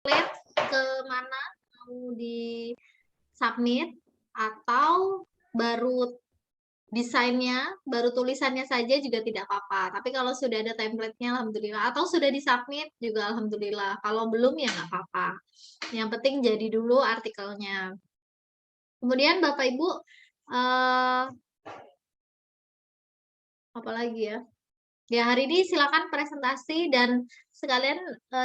template ke mana mau di submit atau baru desainnya, baru tulisannya saja juga tidak apa-apa. Tapi kalau sudah ada template-nya, alhamdulillah. Atau sudah disubmit juga alhamdulillah. Kalau belum ya nggak apa-apa. Yang penting jadi dulu artikelnya. Kemudian Bapak Ibu, apa lagi ya? Ya hari ini silakan presentasi dan sekalian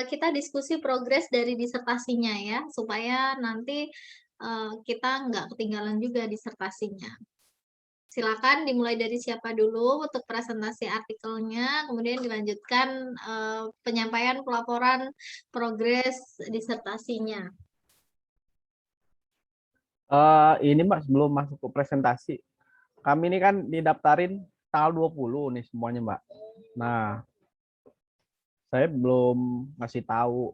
kita diskusi progres dari disertasinya ya, supaya nanti kita nggak ketinggalan juga disertasinya. Silakan dimulai dari siapa dulu untuk presentasi artikelnya, kemudian dilanjutkan penyampaian pelaporan progres disertasinya. Ini Mbak, sebelum masuk ke presentasi, kami ini kan didaftarin tanggal 20 nih semuanya Mbak. Nah, saya belum ngasih tahu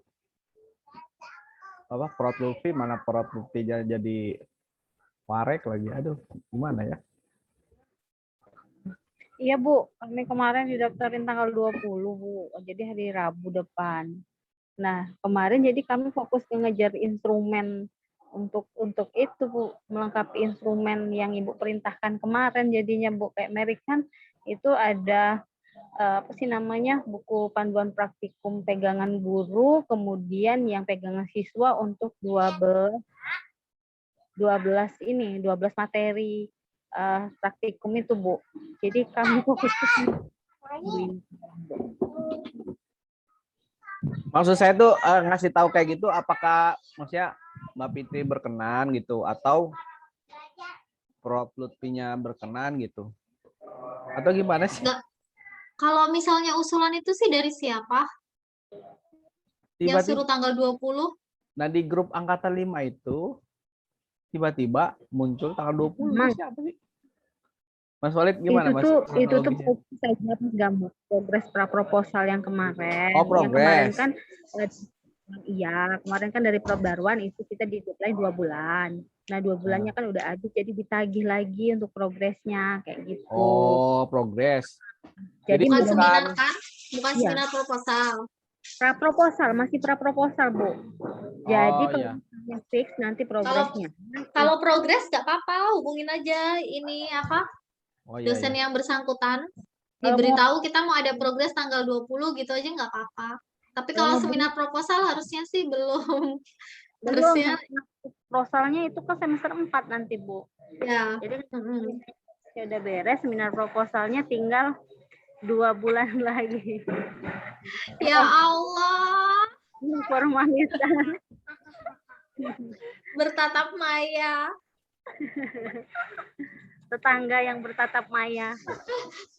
apa Prof Lutfi, mana Prof Lutfi jadi warek lagi. Aduh, gimana ya? Iya Bu, kami kemarin didaftarin tanggal 20 Bu, jadi hari Rabu depan. Nah, kemarin jadi kami fokus ke ngejar instrumen untuk itu Bu, melengkapi instrumen yang Ibu perintahkan kemarin jadinya Bu. Kayak Mary kan itu ada apa sih namanya, buku panduan praktikum pegangan guru, kemudian yang pegangan siswa untuk 12 materi praktikum itu Bu. Jadi kami fokus ke situ. Maksud saya tuh ngasih tahu kayak gitu, apakah maksudnya Mbak Fitri berkenan gitu, atau Prof Lutfinya berkenan gitu, atau gimana sih? Nggak, kalau misalnya usulan itu sih dari siapa? Yang suruh tanggal 20? Nah di grup angkatan 5 itu tiba-tiba muncul tanggal 20. Siapa sih? Mas Walid gimana Mas? Itu tuh fokus saja gambar progres pra proposal yang kemarin. Oh, progres. Yang kemarin kan kemarin kan dari Prof Darwan itu kita di deadline 2 bulan. Nah 2 bulannya kan udah habis, jadi ditagih lagi untuk progresnya kayak gitu. Oh, progres. Jadi bukan seminar kan? Bukan seminar proposal. Pra proposal, masih pra proposal Bu. Jadi kalau yang fix nanti progresnya. Kalau progres nggak apa-apa, hubungin aja ini apa? Dosen yang bersangkutan. Diberitahu kita mau ada progres tanggal 20 gitu aja nggak apa-apa. Tapi kalau seminar proposal harusnya sih belum. Harusnya proposalnya itu ke semester 4 nanti Bu. Ya. Jadi udah beres, seminar proposalnya tinggal 2 bulan lagi. Ya Allah. Formalitas. Bertatap maya. Tetangga yang bertatap maya.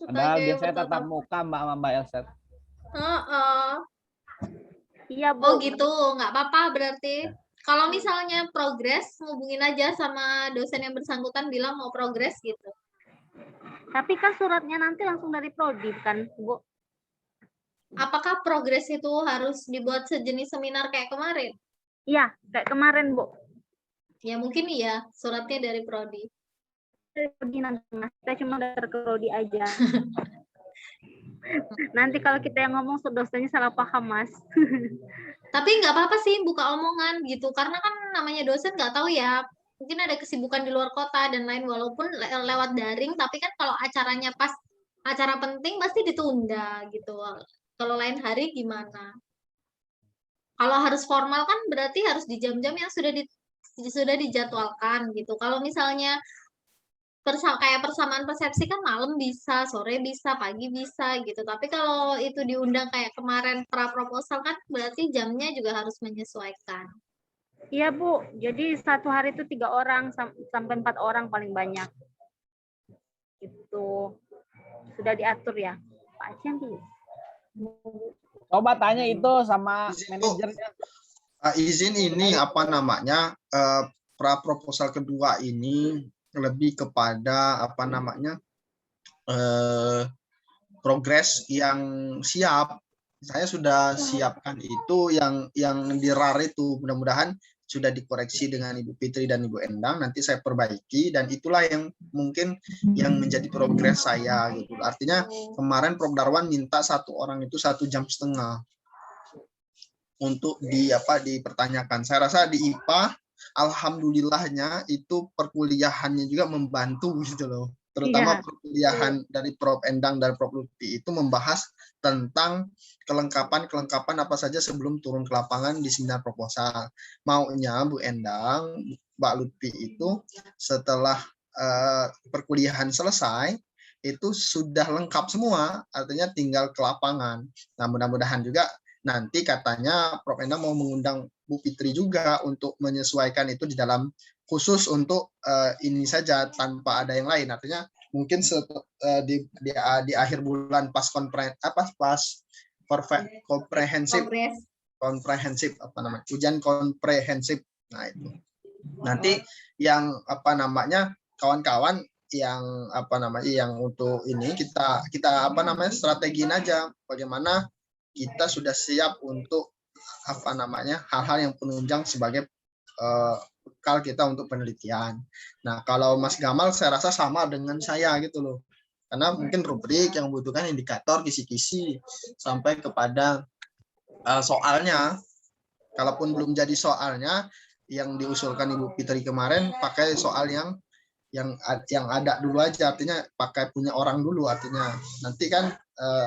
Padahal biasanya tatap muka Mbak Elsa. Iya Bu. Oh gitu, nggak apa-apa berarti. Kalau misalnya progres, hubungin aja sama dosen yang bersangkutan bilang mau progres gitu. Tapi kan suratnya nanti langsung dari prodi kan Bu? Apakah progres itu harus dibuat sejenis seminar kayak kemarin? Iya, kayak kemarin Bu. Ya mungkin iya, suratnya dari prodi. Nanti Mas, kita cuma daftar ke prodi aja. Nanti kalau kita yang ngomong dosennya salah paham Mas. Tapi nggak apa-apa sih buka omongan gitu, karena kan namanya dosen nggak tahu ya, mungkin ada kesibukan di luar kota dan lain, walaupun lewat daring, tapi kan kalau acaranya pas acara penting pasti ditunda gitu. Kalau lain hari gimana? Kalau harus formal kan berarti harus di jam-jam yang sudah dijadwalkan gitu. Kalau misalnya kayak persamaan persepsi kan malam bisa, sore bisa, pagi bisa gitu. Tapi kalau itu diundang kayak kemarin pra proposal kan berarti jamnya juga harus menyesuaikan. Iya Bu, jadi satu hari itu 3 orang sampai 4 orang paling banyak. Itu sudah diatur ya, Pak Cianti. Coba tanya itu sama manajernya. Izin ini apa namanya pra proposal kedua ini lebih kepada apa namanya progres yang siap. Saya sudah siapkan itu yang di RAR itu, mudah-mudahan sudah dikoreksi dengan Ibu Fitri dan Ibu Endang, nanti saya perbaiki dan itulah yang mungkin yang menjadi progres saya gitu. Artinya kemarin Prof Darwan minta 1 orang itu 1,5 jam. untuk dipertanyakan. Saya rasa di IPA alhamdulillahnya itu perkuliahannya juga membantu gitu loh. Terutama perkuliahan dari Prof Endang dan Prof Lutfi itu membahas tentang kelengkapan apa saja sebelum turun ke lapangan di seminar proposal. Maunya Bu Endang, Mbak Lutfi itu setelah perkuliahan selesai itu sudah lengkap semua, artinya tinggal ke lapangan. Nah, mudah-mudahan juga nanti katanya Prof Endang mau mengundang Bu Fitri juga untuk menyesuaikan itu di dalam khusus untuk ini saja tanpa ada yang lain. Artinya mungkin di akhir bulan pas komprehensif ujian komprehensif. Nah, itu. Nanti yang kawan-kawan yang untuk ini kita strategiin aja bagaimana kita sudah siap untuk hal-hal yang penunjang sebagai bekal kita untuk penelitian. Nah, kalau Mas Gamal saya rasa sama dengan saya gitu loh. Karena mungkin rubrik yang membutuhkan indikator kisi-kisi sampai kepada soalnya. Kalaupun belum jadi soalnya yang diusulkan Ibu Fitri kemarin pakai soal yang ada dulu aja, artinya pakai punya orang dulu, artinya nanti kan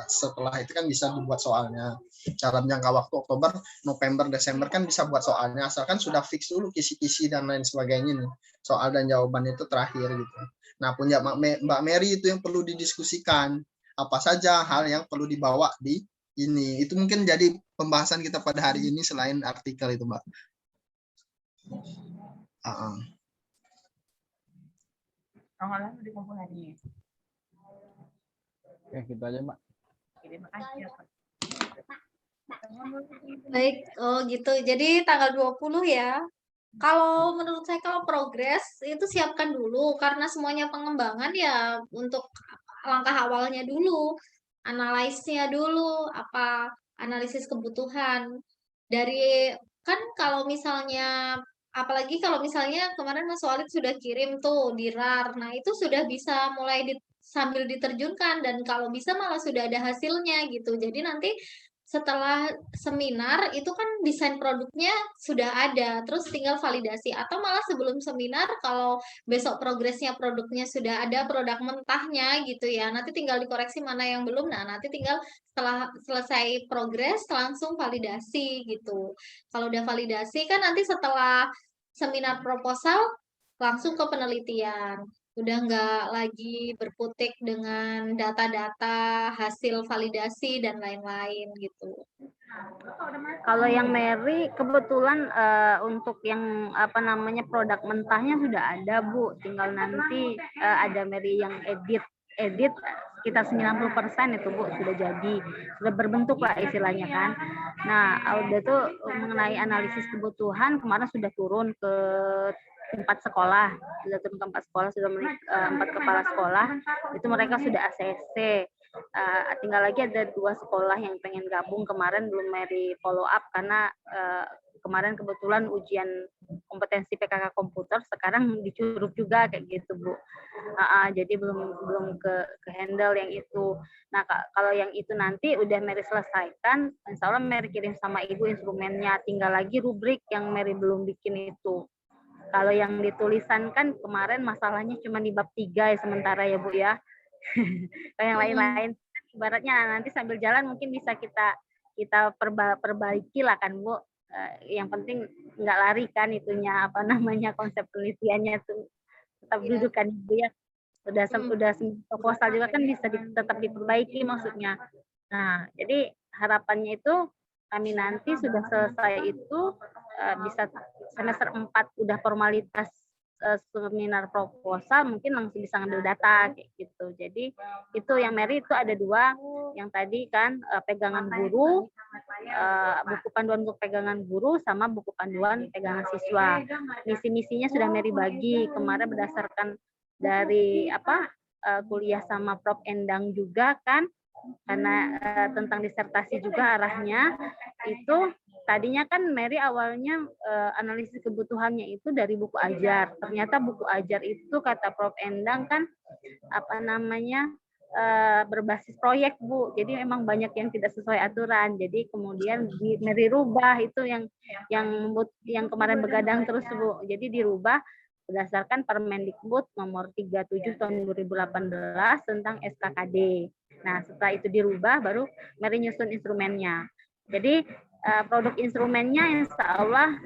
setelah itu kan bisa dibuat soalnya dalam jangka waktu Oktober, November, Desember kan bisa buat soalnya, asalkan sudah fix dulu kisi-kisi dan lain sebagainya nih, soal dan jawaban itu terakhir gitu. Nah, punya Mbak Mary itu yang perlu didiskusikan, apa saja hal yang perlu dibawa di ini, itu mungkin jadi pembahasan kita pada hari ini selain artikel itu, Mbak. Oke, gitu aja, Mbak. Terima kasih. Baik, gitu. Jadi tanggal 20 ya. Kalau menurut saya kalau progres itu siapkan dulu karena semuanya pengembangan ya untuk langkah awalnya dulu, analisnya dulu, analisis kebutuhan. Dari kan kalau misalnya apalagi kalau misalnya kemarin Mas Walid sudah kirim tuh di RAR. Nah, itu sudah bisa mulai sambil diterjunkan dan kalau bisa malah sudah ada hasilnya gitu. Jadi nanti setelah seminar itu kan desain produknya sudah ada, terus tinggal validasi atau malah sebelum seminar kalau besok progresnya produknya sudah ada produk mentahnya gitu ya, nanti tinggal dikoreksi mana yang belum, nah nanti tinggal setelah selesai progres langsung validasi gitu. Kalau udah validasi kan nanti setelah seminar proposal langsung ke penelitian. Udah nggak lagi berkutik dengan data-data hasil validasi dan lain-lain gitu. Kalau yang Mary kebetulan untuk yang produk mentahnya sudah ada, Bu. Tinggal nanti ada Mary yang edit sekitar 90% itu, Bu, sudah jadi, sudah berbentuk lah istilahnya kan. Nah, udah tuh mengenai analisis kebutuhan kemarin sudah turun ke tempat sekolah, sudah 4 kepala sekolah, itu mereka sudah ACC. Tinggal lagi ada 2 sekolah yang pengen gabung, kemarin belum Mary follow up karena kemarin kebetulan ujian kompetensi PKK komputer, sekarang dicurug juga kayak gitu, Bu. Jadi belum ke handle yang itu. Nah, kalau yang itu nanti udah Mary selesaikan, insya Allah Mary kirim sama Ibu instrumennya, tinggal lagi rubrik yang Mary belum bikin itu. Kalau yang ditulisan kan kemarin masalahnya cuma di bab 3 ya sementara ya, Bu ya. Kalau yang lain-lain ibaratnya nanti sambil jalan mungkin bisa kita perbaiki lah kan, Bu. Yang penting nggak lari kan itunya konsep penelitiannya tuh tetap dudukan, Bu ya. Udah proposal juga kan bisa tetap diperbaiki maksudnya. Nah, jadi harapannya itu kami nanti sudah selesai itu bisa semester 4 udah formalitas seminar proposal, mungkin langsung bisa ngambil data kayak gitu. Jadi itu yang Mary itu ada 2, yang tadi kan pegangan guru, buku panduan untuk pegangan guru sama buku panduan pegangan siswa. Misi-misinya sudah Mary bagi kemarin berdasarkan dari kuliah sama Prof Endang juga kan, karena tentang disertasi juga arahnya itu. Tadinya kan Mary awalnya analisis kebutuhannya itu dari buku ajar. Ternyata buku ajar itu kata Prof Endang kan berbasis proyek Bu, jadi memang banyak yang tidak sesuai aturan. Jadi kemudian dirubah itu yang kemarin begadang terus Bu. Jadi dirubah berdasarkan Permendikbud nomor 37 tahun 2018 tentang SKKD. Nah setelah itu dirubah baru Mary nyusun instrumennya. Jadi produk instrumennya insya Allah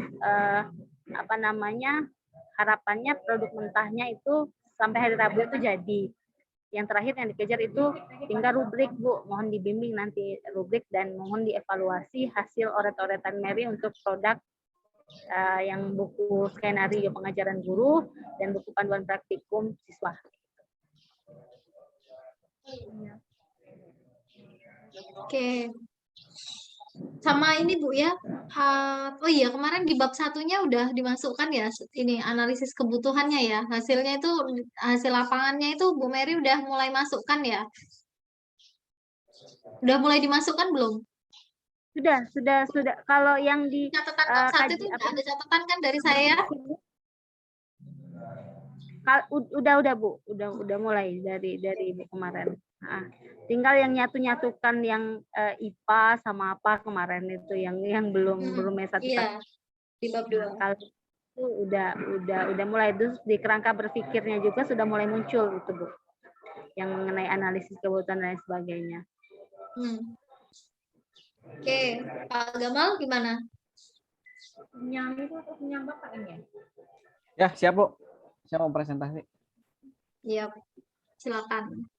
harapannya produk mentahnya itu sampai hari Rabu itu jadi. Yang terakhir yang dikejar itu tinggal rubrik Bu, mohon dibimbing nanti rubrik dan mohon dievaluasi hasil oret-oretan Mary untuk produk yang buku skenario pengajaran guru dan buku panduan praktikum siswa. Oke. Sama ini Bu ya. Oh iya, kemarin di bab satunya udah dimasukkan ya ini analisis kebutuhannya ya. Hasilnya itu hasil lapangannya itu Bu Mary udah mulai masukkan ya. Udah mulai dimasukkan belum? Sudah. Kalau yang di Catatan bab satu itu ada catatan kan dari saya? Udah Bu, udah mulai dari Bu kemarin. Tinggal yang nyatukan yang IPA sama apa kemarin itu yang belum satu. Iya. Di bab 2. Kalau itu udah mulai, terus di kerangka berpikirnya juga sudah mulai muncul itu Bu. Yang mengenai analisis kebutuhan dan sebagainya. Oke, Pak Gamal gimana? Yang Bapak ini Ya, siap Bu. Saya mau presentasi. Iya, silakan.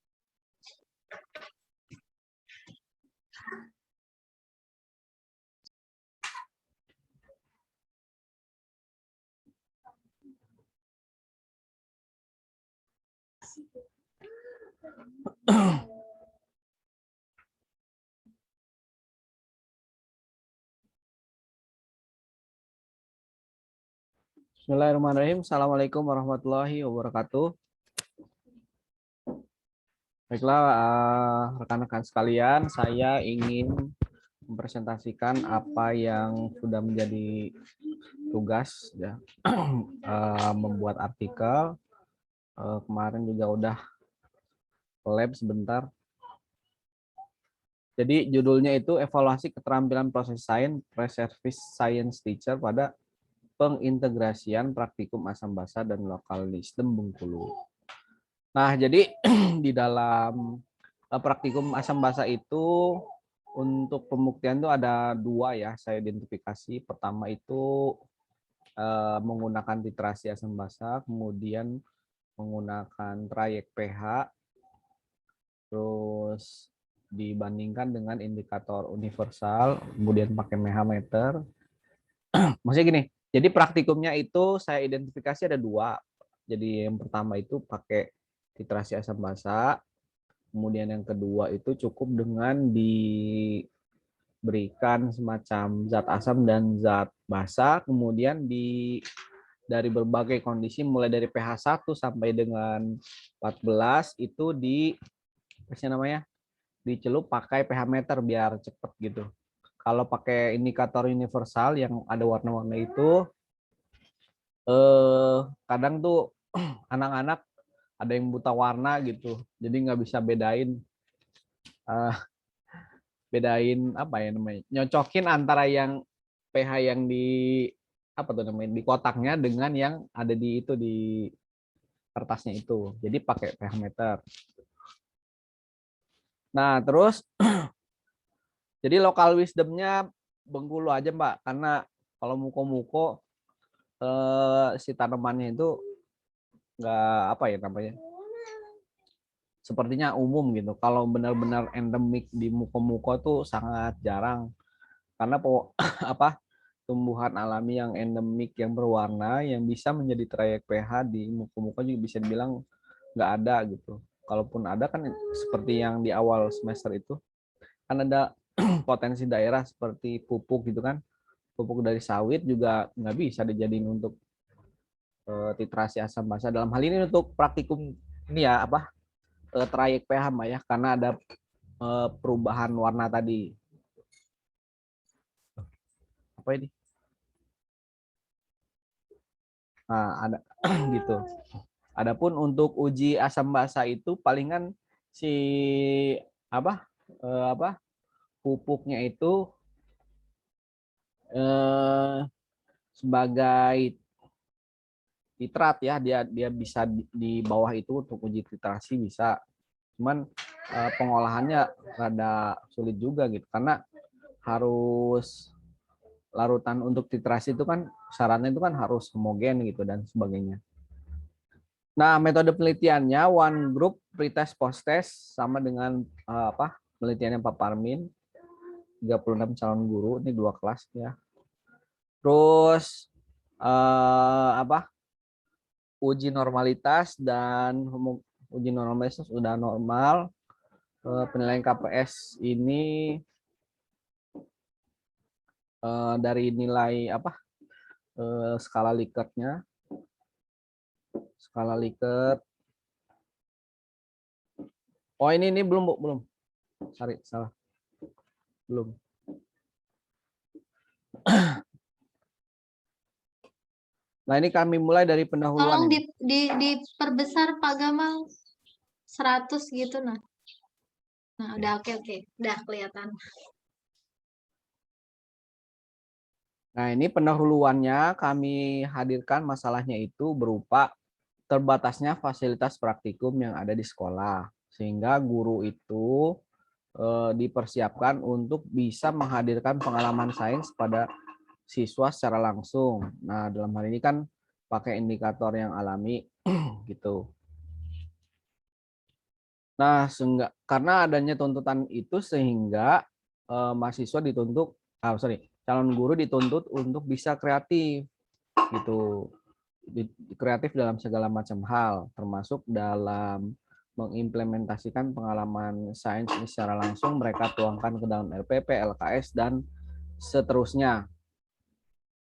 Bismillahirrahmanirrahim. Assalamualaikum warahmatullahi wabarakatuh. Baiklah, rekan-rekan sekalian, saya ingin mempresentasikan apa yang sudah menjadi tugas ya, membuat artikel. Kemarin juga udah lab sebentar. Jadi judulnya itu evaluasi keterampilan proses sains pre-service science teacher pada pengintegrasian praktikum asam basa dan lokal wisdom Bengkulu. Nah, jadi di dalam praktikum asam basa itu untuk pembuktian itu ada dua ya, saya identifikasi. Pertama itu menggunakan titrasi asam basa, kemudian menggunakan trayek pH, terus dibandingkan dengan indikator universal, kemudian pakai meter. Maksudnya gini, jadi praktikumnya itu saya identifikasi ada dua. Jadi yang pertama itu pakai titrasi asam basa, kemudian yang kedua itu cukup dengan diberikan semacam zat asam dan zat basa, kemudian dari berbagai kondisi mulai dari pH 1 sampai dengan 14 itu dicelup pakai pH meter biar cepet gitu. Kalau pakai indikator universal yang ada warna-warna itu, kadang tuh anak-anak ada yang buta warna gitu, jadi nggak bisa bedain apa ya namanya, nyocokin antara yang pH yang di di kotaknya dengan yang ada di kertasnya itu. Jadi pakai pH meter. Nah terus jadi lokal wisdomnya Bengkulu aja Mbak, karena kalau muko-muko si tanamannya itu nggak sepertinya umum gitu. Kalau benar-benar endemik di muko-muko tuh sangat jarang, karena tumbuhan alami yang endemik yang berwarna yang bisa menjadi trayek pH di muko-muko juga bisa dibilang nggak ada gitu. Kalaupun ada kan seperti yang di awal semester itu kan ada potensi daerah seperti pupuk gitu kan, pupuk dari sawit juga nggak bisa dijadiin untuk titrasi asam basa. Dalam hal ini untuk praktikum ini ya trayek pH Mbak ya, karena ada perubahan warna tadi. Apa ini? Nah, ada gitu. Adapun untuk uji asam basa itu palingan si apa pupuknya itu sebagai titrat ya, dia bisa di bawah itu untuk uji titrasi bisa. Cuman pengolahannya rada sulit juga gitu karena harus larutan untuk titrasi itu kan syaratnya itu kan harus homogen gitu dan sebagainya. Nah, metode penelitiannya one group pretest post-test sama dengan penelitiannya Pak Parmin 36 calon guru, ini 2 kelas ya. Terus uji normalitas dan uji normalitas sudah normal. Penilaian KPS ini dari nilai skala Likert-nya. Skala Likert. Oh, ini belum, Bu, belum. Sorry, salah. Belum. Nah, ini kami mulai dari pendahuluan. Tolong diperbesar Pak Gamal 100 gitu nah. Nah, udah oke. Udah kelihatan. Nah, ini pendahuluannya kami hadirkan masalahnya itu berupa terbatasnya fasilitas praktikum yang ada di sekolah. Sehingga guru itu dipersiapkan untuk bisa menghadirkan pengalaman sains pada siswa secara langsung. Nah, dalam hal ini kan pakai indikator yang alami gitu. Nah, karena adanya tuntutan itu sehingga mahasiswa dituntut, calon guru dituntut untuk bisa kreatif gitu. Kreatif dalam segala macam hal, termasuk dalam mengimplementasikan pengalaman sains secara langsung mereka tuangkan ke dalam LPP, LKS dan seterusnya.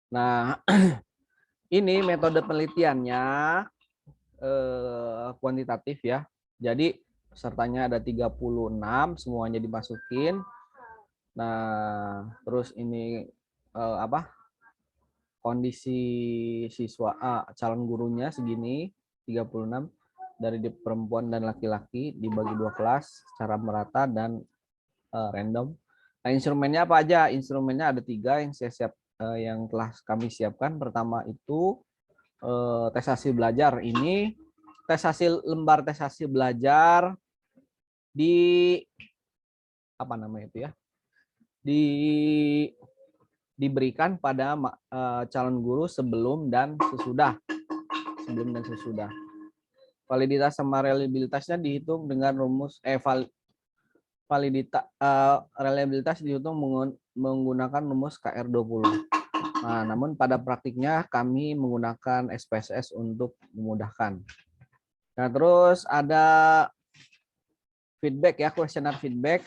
Nah, ini metode penelitiannya kuantitatif ya. Jadi pesertanya ada 36, semuanya dimasukin. Nah, terus ini kondisi siswa calon gurunya segini 36 dari perempuan dan laki-laki dibagi 2 kelas secara merata dan random. Nah, instrumennya apa aja? Instrumennya ada 3 yang yang telah kami siapkan. Pertama itu tes hasil belajar. Ini lembar tes hasil belajar diberikan pada calon guru sebelum dan sesudah. Validitas sama reliabilitasnya dihitung dengan rumus reliabilitas dihitung menggunakan rumus KR20. Nah, namun pada praktiknya kami menggunakan SPSS untuk memudahkan. Nah, terus ada feedback ya, kuesioner feedback.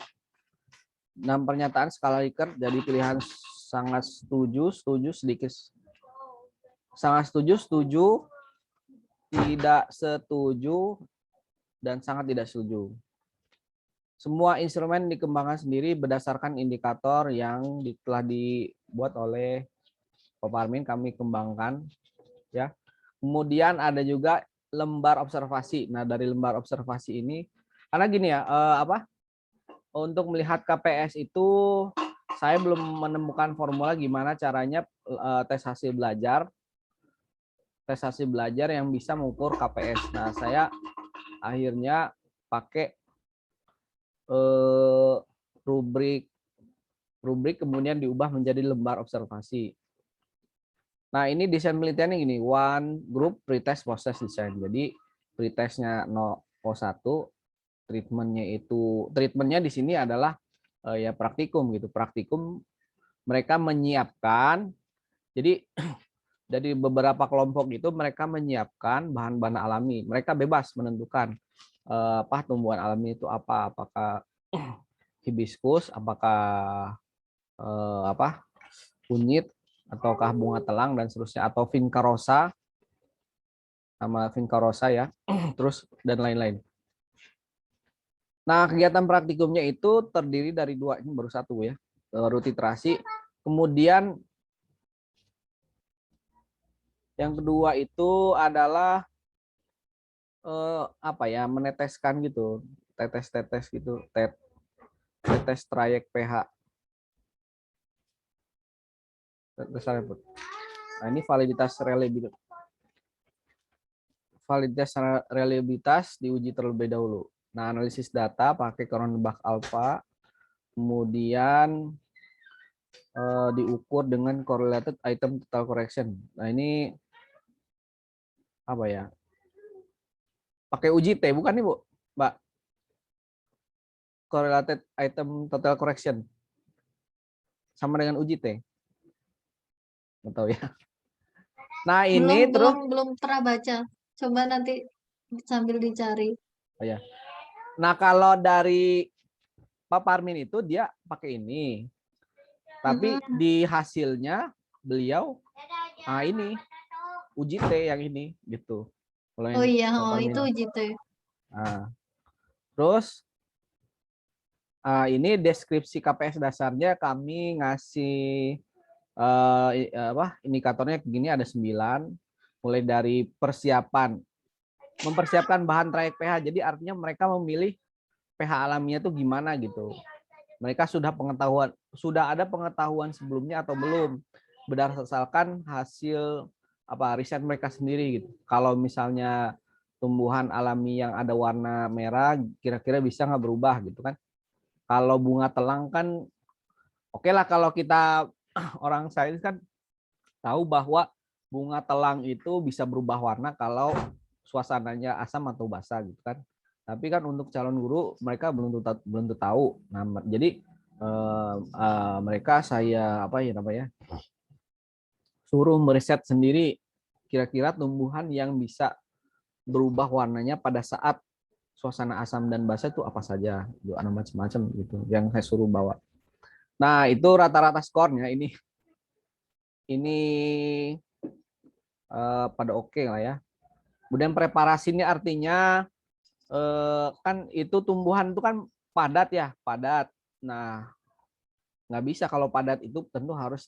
6 pernyataan skala Likert, jadi pilihan sangat setuju, sedikit, sangat setuju, tidak setuju, dan sangat tidak setuju. Semua instrumen dikembangkan sendiri berdasarkan indikator yang telah dibuat oleh Pak Parmin, kami kembangkan ya. Kemudian ada juga lembar observasi. Nah, dari lembar observasi ini karena gini ya, untuk melihat KPS itu saya belum menemukan formula gimana caranya tes hasil belajar yang bisa mengukur KPS. Nah, saya akhirnya pakai rubrik kemudian diubah menjadi lembar observasi. Nah, ini desain penelitiannya gini, one group pretest post-test design. Jadi pretestnya 01, treatmentnya di sini adalah ya praktikum gitu. Praktikum mereka menyiapkan, jadi dari beberapa kelompok itu mereka menyiapkan bahan-bahan alami. Mereka bebas menentukan tumbuhan alami itu apa, apakah hibiscus, apakah kunyit, ataukah bunga telang dan seterusnya, atau vincarosa ya, terus dan lain-lain. Nah, kegiatan praktikumnya itu terdiri dari 2, ini baru 1 ya, baru titrasi. Kemudian yang kedua itu adalah meneteskan gitu, tetes-tetes gitu, tetes trayek pH. Tetes trayek. Nah, ini validitas reliabilitas diuji terlebih dahulu. Nah, analisis data pakai Cronbach alpha, kemudian diukur dengan correlated item total correction. Nah, ini apa ya? Pakai uji T bukan nih, Bu? Mbak? Correlated item total correction. Sama dengan uji T. Nggak tahu ya. Nah, ini belum pernah baca. Coba nanti sambil dicari. Oh, ya. Nah, kalau dari Pak Parmin itu dia pakai ini. Tapi di hasilnya beliau ini uji T yang ini gitu. Kalau yang itu uji T. Nah, terus ini deskripsi KPS dasarnya kami ngasih indikatornya begini, ada 9, mulai dari mempersiapkan bahan trayek pH. Jadi artinya mereka memilih pH alaminya tuh gimana gitu. Mereka sudah ada pengetahuan sebelumnya atau belum, berdasarkan hasil riset mereka sendiri gitu. Kalau misalnya tumbuhan alami yang ada warna merah kira-kira bisa nggak berubah gitu kan. Kalau bunga telang kan oke lah, kalau kita orang sains kan tahu bahwa bunga telang itu bisa berubah warna kalau suasananya asam atau basah gitu kan. Tapi kan untuk calon guru mereka belum tahu. Nah, jadi mereka saya suruh meriset sendiri kira-kira tumbuhan yang bisa berubah warnanya pada saat suasana asam dan basah itu apa saja, ada macam-macam gitu yang saya suruh bawa. Nah, itu rata-rata skornya ini pada oke lah ya. Kemudian preparasinya artinya kan itu tumbuhan itu kan padat ya, padat. Nah, nggak bisa kalau padat itu tentu harus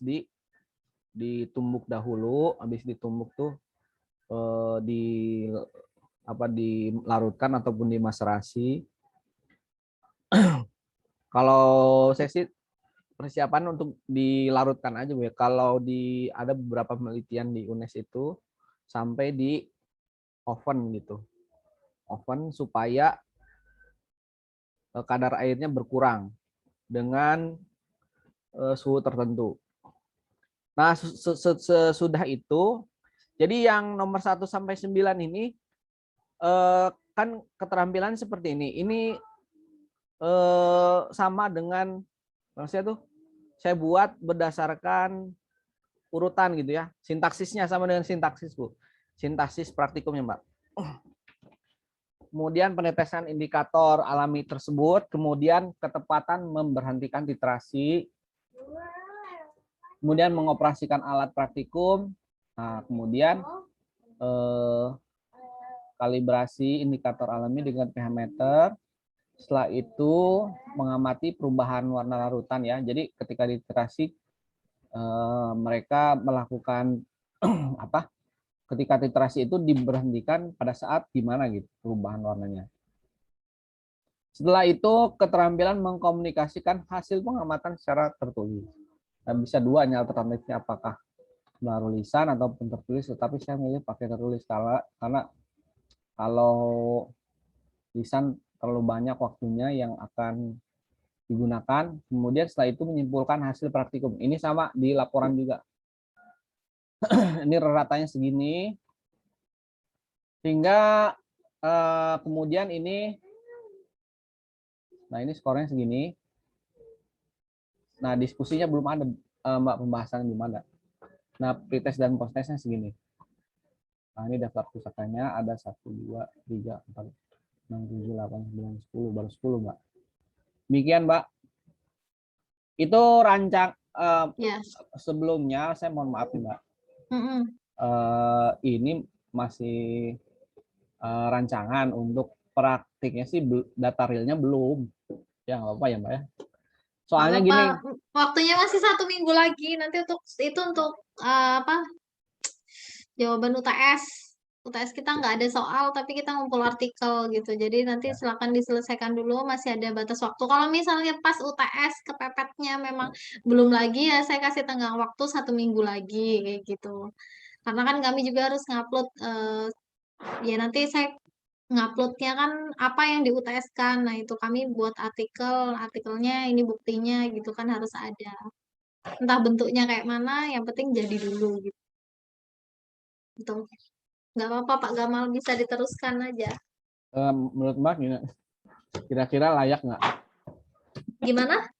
ditumbuk dahulu, habis ditumbuk tuh dilarutkan ataupun dimaserasi. Kalau saya sih persiapan untuk dilarutkan aja ya. Kalau ada beberapa penelitian di UNES itu sampai di oven gitu. Oven supaya kadar airnya berkurang dengan suhu tertentu. Nah, sesudah itu, jadi yang nomor 1 sampai 9 ini kan keterampilan seperti ini. Ini sama dengan saya buat berdasarkan urutan gitu ya. Sintaksisnya sama dengan sintaksis, Bu. Sintaksis praktikumnya, Mbak. Kemudian penetesan indikator alami tersebut, kemudian ketepatan memberhentikan titrasi, kemudian mengoperasikan alat praktikum, nah, kemudian kalibrasi indikator alami dengan pH meter. Setelah itu mengamati perubahan warna larutan ya. Jadi ketika titrasi mereka melakukan ketika titrasi itu diberhentikan pada saat gimana gitu perubahan warnanya. Setelah itu keterampilan mengkomunikasikan hasil pengamatan secara tertulis. Dan bisa dua alternatifnya, apakah melalui lisan ataupun tertulis, tetapi saya milih pakai tertulis karena kalau lisan terlalu banyak waktunya yang akan digunakan. Kemudian setelah itu menyimpulkan hasil praktikum. Ini sama di laporan juga. Ini ratanya segini. Hingga kemudian ini, nah ini skornya segini. Nah, diskusinya belum ada, Mbak, pembahasan belum ada. Nah, pretest dan posttestnya segini. Nah, ini daftar pusakanya ada 1, 2, 3, 4, 6, 7, 8, 9, 10, baru 10, Mbak. Demikian, Mbak. Itu rancang sebelumnya, saya mohon maaf nih, Mbak. Ini masih rancangan, untuk praktiknya sih data realnya belum. Ya nggak apa-apa ya, Mbak ya. Soalnya gini. Waktunya masih 1 minggu lagi. Nanti untuk jawaban UTS. UTS kita nggak ada soal, tapi kita ngumpul artikel gitu. Jadi nanti Ya. silakan diselesaikan dulu, masih ada batas waktu. Kalau misalnya pas UTS kepepetnya memang belum lagi ya, saya kasih tenggang waktu 1 minggu lagi kayak gitu. Karena kan kami juga harus ngupload, ya nanti saya nguploadnya kan apa yang di UTS-kan. Nah itu kami buat artikelnya ini buktinya gitu kan harus ada. Entah bentuknya kayak mana, yang penting jadi dulu gitu. Gitu. Nggak apa-apa Pak Gamal, bisa diteruskan aja. Menurut Mbak kira-kira layak nggak? Gimana?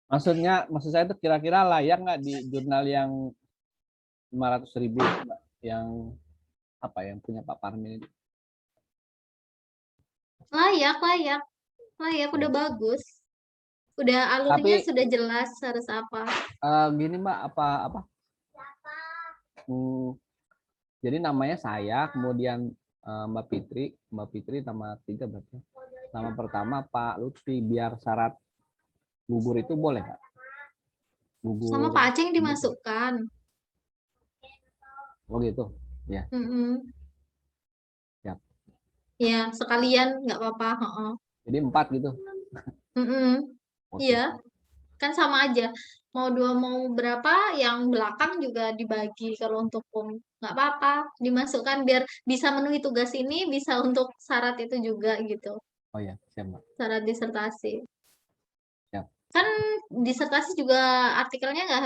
Maksud saya itu kira-kira layak nggak di jurnal yang 500.000 Mbak? Yang apa yang punya Pak Parmin itu? Layak, udah bagus. Udah alurnya Tapi sudah jelas harus apa. gini Mbak, apa? Jadi namanya saya, kemudian Mbak Fitri nama 3 berarti. Nama pertama Pak Lutfi, biar syarat gugur itu boleh nggak? Sama Gugur. Pak Aceng dimasukkan. Oh gitu, ya. Mm-mm. Siap. Ya, sekalian nggak apa-apa. Heeh. Jadi 4 gitu. Mm-mm. Oke. Iya, kan sama aja. Mau 2 mau berapa, yang belakang juga dibagi kalau untuk nggak apa-apa. Dimasukkan biar bisa memenuhi tugas ini, bisa untuk syarat itu juga gitu. Oh ya, siap Mbak. Syarat disertasi. Siap. Kan disertasi juga artikelnya nggak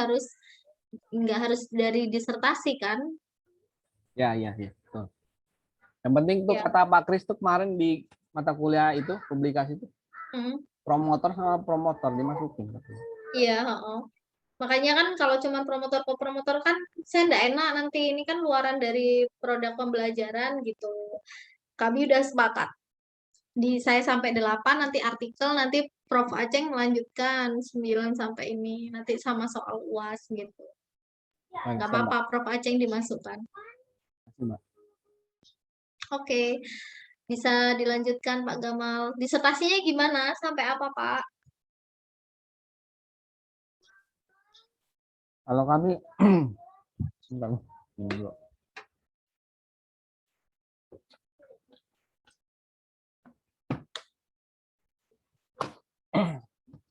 harus dari disertasi kan? Ya. Betul. Yang penting tuh Ya. kata Pak Kris tuh kemarin di mata kuliah itu, publikasi itu, promotor sama promotor dimasukin. Iya, heeh. Makanya kan kalau cuma promotor ke promotor kan saya nggak enak nanti, ini kan luaran dari produk pembelajaran gitu. Kami udah sepakat. Saya sampai 8, nanti artikel, nanti Prof. Aceng melanjutkan 9 sampai ini. Nanti sama soal UAS gitu. Nggak apa-apa, Prof. Aceng dimasukkan. Oke, bisa dilanjutkan Pak Gamal. Disertasinya gimana? Sampai apa, Pak? Kalau kami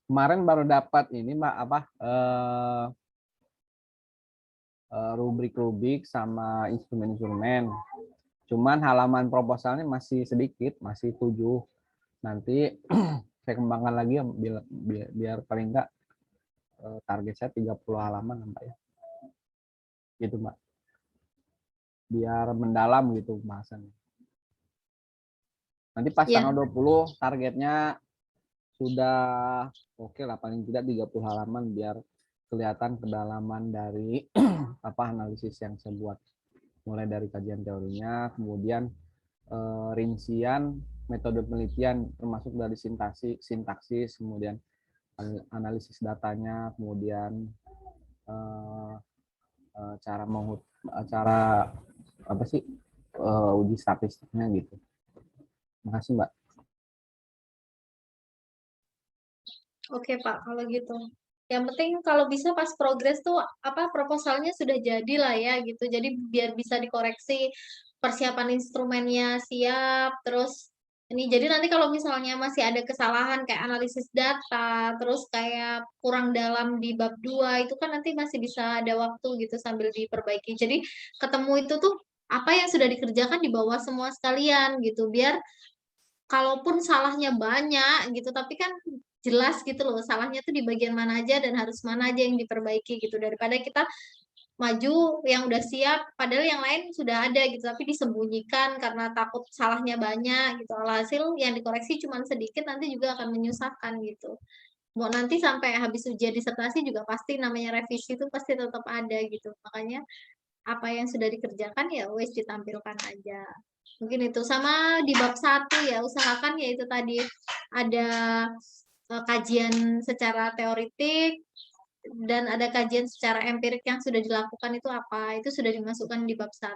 kemarin baru dapat ini Mbak rubrik-rubrik sama instrumen-instrumen. Cuman halaman proposalnya masih sedikit, masih 7. Nanti saya kembangkan lagi biar paling enggak target saya 30 halaman Mbak ya. Gitu Mbak. Biar mendalam gitu bahasannya. Nanti pas tanggal 20 targetnya sudah oke lah, paling tidak 30 halaman biar kelihatan kedalaman dari analisis yang saya buat, mulai dari kajian teorinya, kemudian rincian metode penelitian termasuk dari sintaksis, kemudian analisis datanya, kemudian cara uji statistiknya gitu. Makasih Mbak. Oke Pak, kalau gitu. Yang penting kalau bisa pas progres tuh proposalnya sudah jadi lah ya gitu. Jadi biar bisa dikoreksi, persiapan instrumennya siap, terus ini jadi nanti kalau misalnya masih ada kesalahan kayak analisis data, terus kayak kurang dalam di bab 2 itu kan nanti masih bisa ada waktu gitu sambil diperbaiki. Jadi ketemu itu tuh apa yang sudah dikerjakan di bawah semua sekalian gitu. Biar kalaupun salahnya banyak gitu, tapi kan jelas gitu loh salahnya tuh di bagian mana aja dan harus mana aja yang diperbaiki gitu, daripada kita maju yang udah siap padahal yang lain sudah ada gitu tapi disembunyikan karena takut salahnya banyak gitu, alhasil yang dikoreksi cuma sedikit nanti juga akan menyusahkan gitu. Mau nanti sampai habis ujian disertasi juga pasti namanya revisi itu pasti tetap ada gitu, makanya apa yang sudah dikerjakan ya wes ditampilkan aja. Mungkin itu sama di bab 1 ya, usahakan ya itu tadi ada kajian secara teoritik dan ada kajian secara empirik yang sudah dilakukan itu apa, itu sudah dimasukkan di bab 1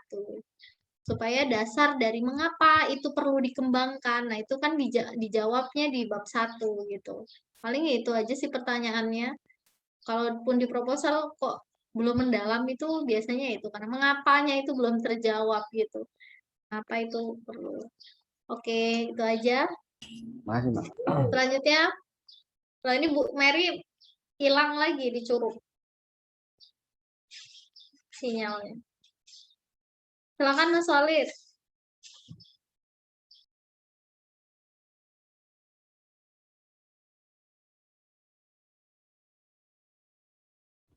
supaya dasar dari mengapa itu perlu dikembangkan. Nah itu kan dijawabnya di bab 1 gitu. Paling itu aja sih pertanyaannya. Kalaupun di proposal kok belum mendalam itu biasanya itu karena mengapanya itu belum terjawab gitu. Apa itu perlu. Oke, itu aja. Makasih, Mbak. Selanjutnya, nah ini Bu Mary hilang lagi di Curug sinyalnya. Silakan Mas Walid.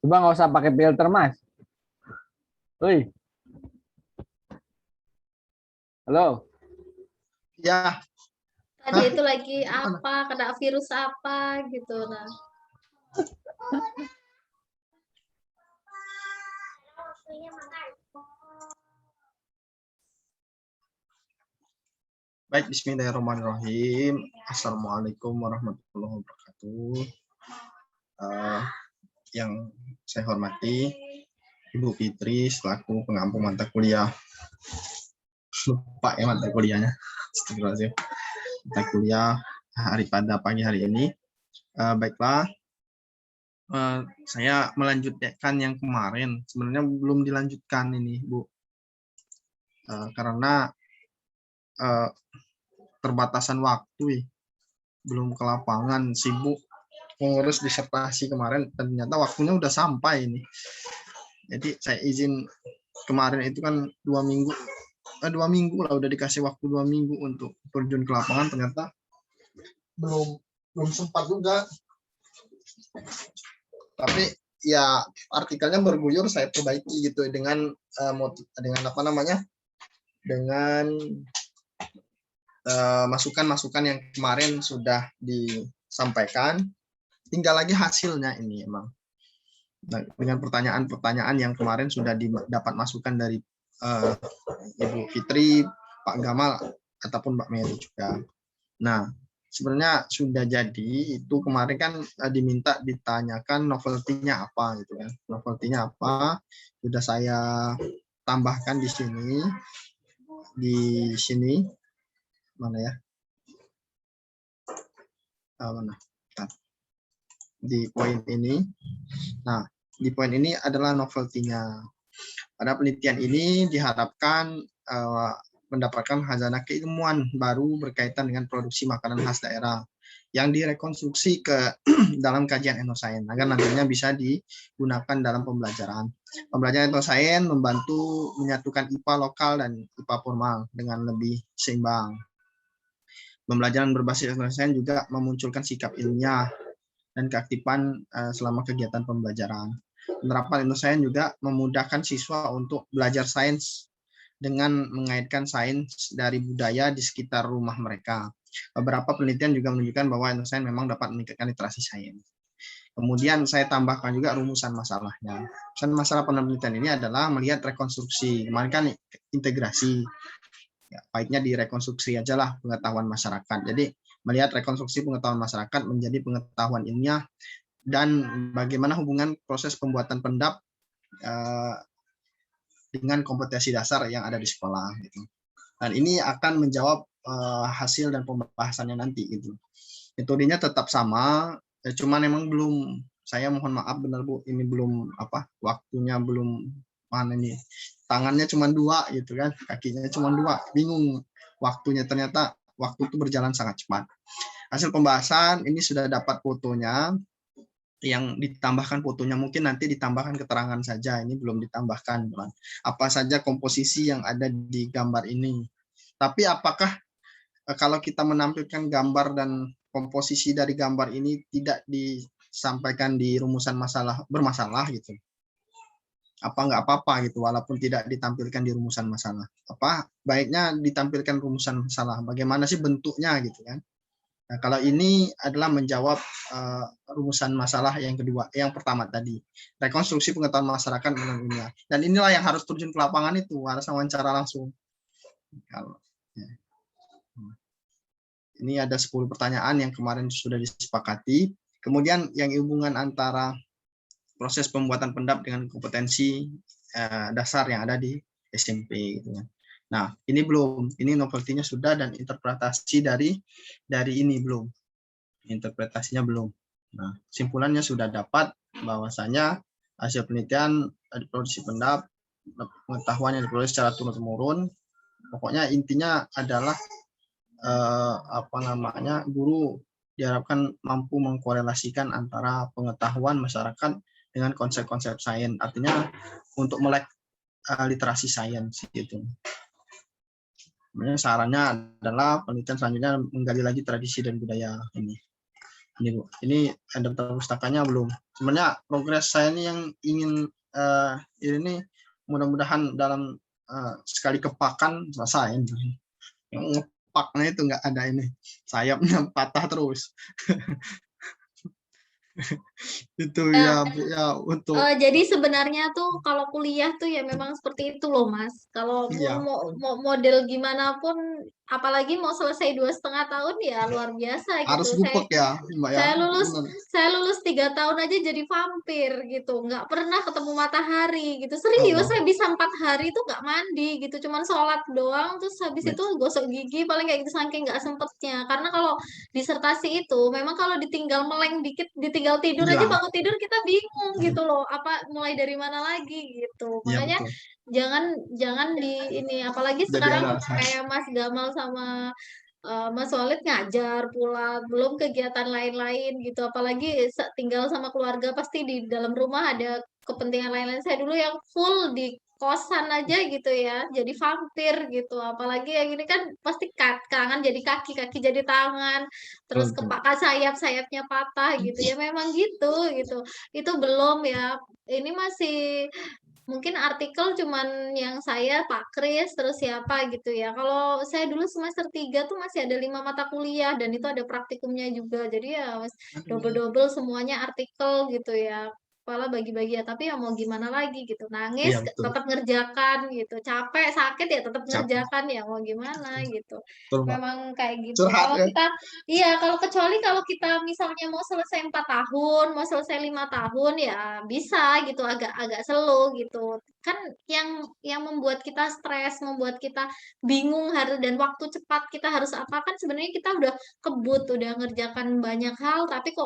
Coba nggak usah pakai filter, Mas. Woi. Halo. Ya, Tadi Hah? itu lagi Gimana? apa, kena virus apa gitu. Nah, Baik, bismillahirrahmanirrahim. Assalamualaikum warahmatullahi wabarakatuh. Yang saya hormati Ibu Fitri selaku pengampu mata kuliah. Lupa ya mata kuliahnya. Astagfirullahaladzim. Mata kuliah pada pagi hari ini. Baiklah, saya melanjutkan yang kemarin. Sebenarnya belum dilanjutkan ini, Bu. Karena terbatasan waktu, belum ke lapangan, sibuk mengurus disertasi kemarin, ternyata waktunya udah sampai ini. Jadi saya izin kemarin itu kan 2 minggu lah, udah dikasih waktu 2 minggu untuk terjun ke lapangan, ternyata belum sempat juga. Tapi ya artikelnya bergulir, saya perbaiki gitu dengan apa namanya, dengan masukan-masukan yang kemarin sudah disampaikan. Tinggal lagi hasilnya ini emang. Nah, dengan pertanyaan-pertanyaan yang kemarin sudah dapat masukan dari Ibu Fitri, Pak Gamal, ataupun Mbak Mary juga. Nah, sebenarnya sudah jadi, itu kemarin kan diminta ditanyakan novelty-nya apa gitu kan. Novelty-nya apa? Sudah saya tambahkan di sini. Mana ya? Mana? Di poin ini. Nah, di poin ini adalah novelty-nya. Pada penelitian ini diharapkan mendapatkan khazanah keilmuan baru berkaitan dengan produksi makanan khas daerah yang direkonstruksi ke dalam kajian etnosains agar nantinya bisa digunakan dalam pembelajaran. Pembelajaran etnosains membantu menyatukan IPA lokal dan IPA formal dengan lebih seimbang. Pembelajaran berbasis etnosains juga memunculkan sikap ilmiah dan keaktifan selama kegiatan pembelajaran. Penerapan etnosains juga memudahkan siswa untuk belajar sains dengan mengaitkan sains dari budaya di sekitar rumah mereka. Beberapa penelitian juga menunjukkan bahwa etnosains memang dapat meningkatkan literasi sains. Kemudian saya tambahkan juga rumusan masalahnya. Rumusan masalah penelitian ini adalah melihat rekonstruksi. Kemarin kan integrasi. Ya, baiknya direkonstruksi aja lah pengetahuan masyarakat. Jadi melihat rekonstruksi pengetahuan masyarakat menjadi pengetahuan ilmiah dan bagaimana hubungan proses pembuatan pendap dengan kompetensi dasar yang ada di sekolah gitu. Dan ini akan menjawab hasil dan pembahasannya nanti gitu. Metodenya tetap sama, cuman memang belum, saya mohon maaf benar Bu, ini belum waktunya belum, mana nih, tangannya cuma 2 gitu kan, kakinya cuma 2, bingung waktunya, ternyata waktu itu berjalan sangat cepat. Hasil pembahasan ini sudah dapat fotonya, yang ditambahkan fotonya mungkin nanti ditambahkan keterangan saja, ini belum ditambahkan apa saja komposisi yang ada di gambar ini. Tapi apakah kalau kita menampilkan gambar dan komposisi dari gambar ini tidak disampaikan di rumusan masalah bermasalah gitu? Apa nggak apa-apa gitu, walaupun tidak ditampilkan di rumusan masalah? Apa baiknya ditampilkan rumusan masalah? Bagaimana sih bentuknya gitu kan? Nah, kalau ini adalah menjawab rumusan masalah yang kedua, yang pertama tadi, rekonstruksi pengetahuan masyarakat mengenai ilmiah. Dan inilah yang harus terjun ke lapangan, itu harus wawancara langsung. Ini ada 10 pertanyaan yang kemarin sudah disepakati. Kemudian yang hubungan antara proses pembuatan pendap dengan kompetensi dasar yang ada di SMP gitu kan. Nah, ini belum, ini novelty-nya sudah, dan interpretasi dari ini belum. Interpretasinya belum. Nah, simpulannya sudah dapat bahwasanya Hasil penelitian diproduksi pendap, pengetahuan yang diperoleh secara turun-temurun. Pokoknya intinya adalah guru diharapkan mampu mengkorelasikan antara pengetahuan masyarakat dengan konsep-konsep sains. Artinya untuk melek literasi sains gitu. Sebenarnya sarannya adalah penelitian selanjutnya menggali lagi tradisi dan budaya ini. Bu. Ini daftar pustakanya belum. Sebenarnya progres saya ini yang ingin ini mudah-mudahan dalam sekali kepakan selesai. Yang ngepaknya itu nggak ada ini, sayapnya patah terus. Itu ya Bu, ya untuk jadi sebenarnya tuh kalau kuliah tuh ya memang seperti itu loh Mas. Kalau iya, mau model gimana pun, apalagi mau selesai 2,5 tahun ya luar biasa harus gitu. gupek ya Mbak ya. Benar. Saya lulus 3 tahun aja jadi vampir gitu, nggak pernah ketemu matahari gitu. Serius, Allah. saya bisa 4 hari itu nggak mandi gitu, cuman sholat doang, terus habis itu gosok gigi paling kayak gitu saking nggak sempetnya. Karena kalau disertasi itu memang kalau ditinggal meleng dikit, ditinggal tidur aja, Hilang. bangun tidur kita bingung gitu loh, apa mulai dari mana lagi gitu. Iya Makanya betul. jangan di ini, apalagi Jadi sekarang ada kayak Mas Gamal sama Mas Walid ngajar pula, belum kegiatan lain-lain gitu. Apalagi tinggal sama keluarga, pasti di dalam rumah ada kepentingan lain-lain. Saya dulu yang full di kosan aja gitu ya, jadi vampir gitu. Apalagi yang ini kan pasti tangan jadi kaki, kaki jadi tangan, terus betul. sayapnya patah gitu ya. Memang gitu. Itu belum ya. Ini masih mungkin artikel cuman yang saya Pak Kris terus siapa gitu ya. Kalau saya dulu semester 3 tuh masih ada 5 mata kuliah dan itu ada praktikumnya juga. Jadi ya double-double semuanya artikel gitu ya. Kepala bagi-bagi ya, tapi ya mau gimana lagi gitu. Nangis Iya betul. tetap ngerjakan gitu. Capek, sakit ya tetap Capek. ngerjakan ya, mau gimana gitu. Betul, Mbak. Memang kayak gitu. Curhat Kalau ya. kita Iya, kecuali kalau kita misalnya mau selesai 4 tahun, mau selesai 5 tahun ya bisa gitu, agak slow gitu. Kan yang membuat kita stres, membuat kita bingung harus dan waktu cepat kita harus apa, kan sebenarnya kita udah kebut, udah ngerjakan banyak hal, tapi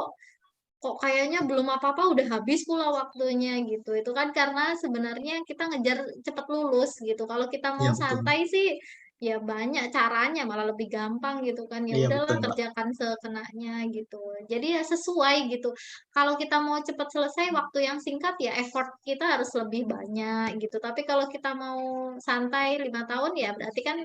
kok kayaknya belum apa-apa udah habis pula waktunya gitu. Itu kan karena sebenarnya kita ngejar cepet lulus gitu. Kalau kita mau Iya betul. santai sih ya banyak caranya, malah lebih gampang gitu kan. Ya Iya udahlah betul, Mbak. kerjakan sekenanya gitu. Jadi ya sesuai gitu. Kalau kita mau cepet selesai waktu yang singkat ya effort kita harus lebih banyak gitu. Tapi kalau kita mau santai 5 tahun ya berarti kan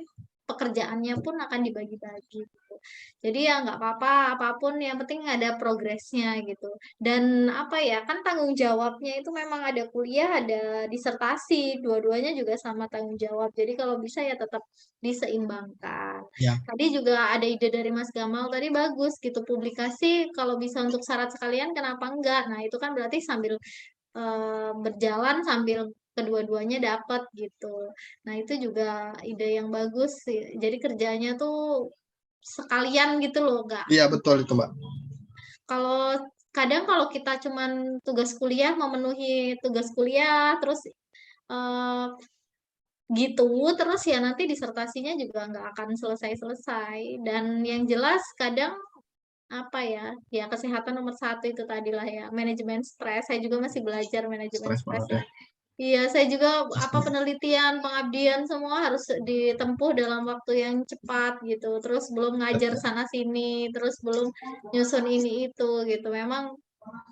pekerjaannya pun akan dibagi-bagi gitu. Jadi ya nggak apa-apa, apapun yang penting ada progresnya gitu. Dan apa ya, kan tanggung jawabnya itu memang ada kuliah, ada disertasi, dua-duanya juga sama tanggung jawab. Jadi kalau bisa ya tetap diseimbangkan. Ya. Tadi juga ada ide dari Mas Gamal tadi bagus gitu, publikasi kalau bisa untuk syarat sekalian kenapa enggak? Nah, itu kan berarti sambil berjalan sambil kedua-duanya dapat gitu. Nah, itu juga ide yang bagus sih. Jadi kerjanya tuh sekalian gitu loh, nggak. Iya betul itu, Mbak. Kalau kadang kalau kita cuman tugas kuliah, memenuhi tugas kuliah, terus eh, gitu, terus ya nanti disertasinya juga nggak akan selesai-selesai. Dan yang jelas kadang apa ya, ya kesehatan nomor satu itu tadilah ya, manajemen stres. Saya juga masih belajar manajemen Stres stres. banget ya. Iya, saya juga apa Pastinya. penelitian, pengabdian semua harus ditempuh dalam waktu yang cepat gitu. Terus belum ngajar Betul. sana sini, terus belum nyusun ini itu gitu. Memang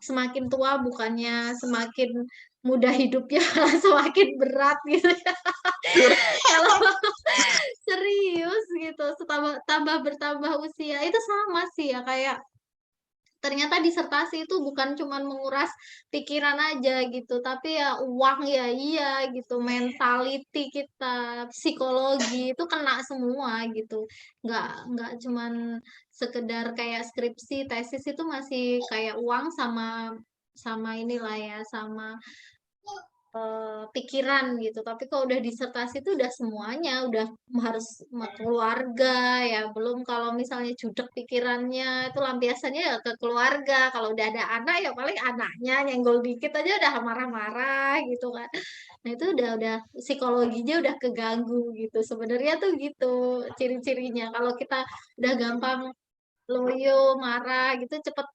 semakin tua bukannya semakin mudah hidupnya, malah semakin berat gitu ya. Kalau serius gitu, tambah bertambah usia itu sama sih ya, kayak ternyata disertasi itu bukan cuman menguras pikiran aja gitu, tapi ya uang ya iya gitu, mentality kita, psikologi itu kena semua gitu. Nggak cuman sekedar kayak skripsi, tesis itu masih kayak uang sama sama inilah ya, sama pikiran gitu. Tapi kalau udah disertasi itu udah semuanya, udah harus sama keluarga ya. Belum kalau misalnya judek pikirannya itu lampiasannya ya ke keluarga. Kalau udah ada anak ya paling anaknya nyenggol dikit aja udah marah-marah gitu kan. Nah itu udah psikologinya udah keganggu gitu. Sebenarnya tuh gitu ciri-cirinya. Kalau kita udah gampang loyo, marah gitu, cepet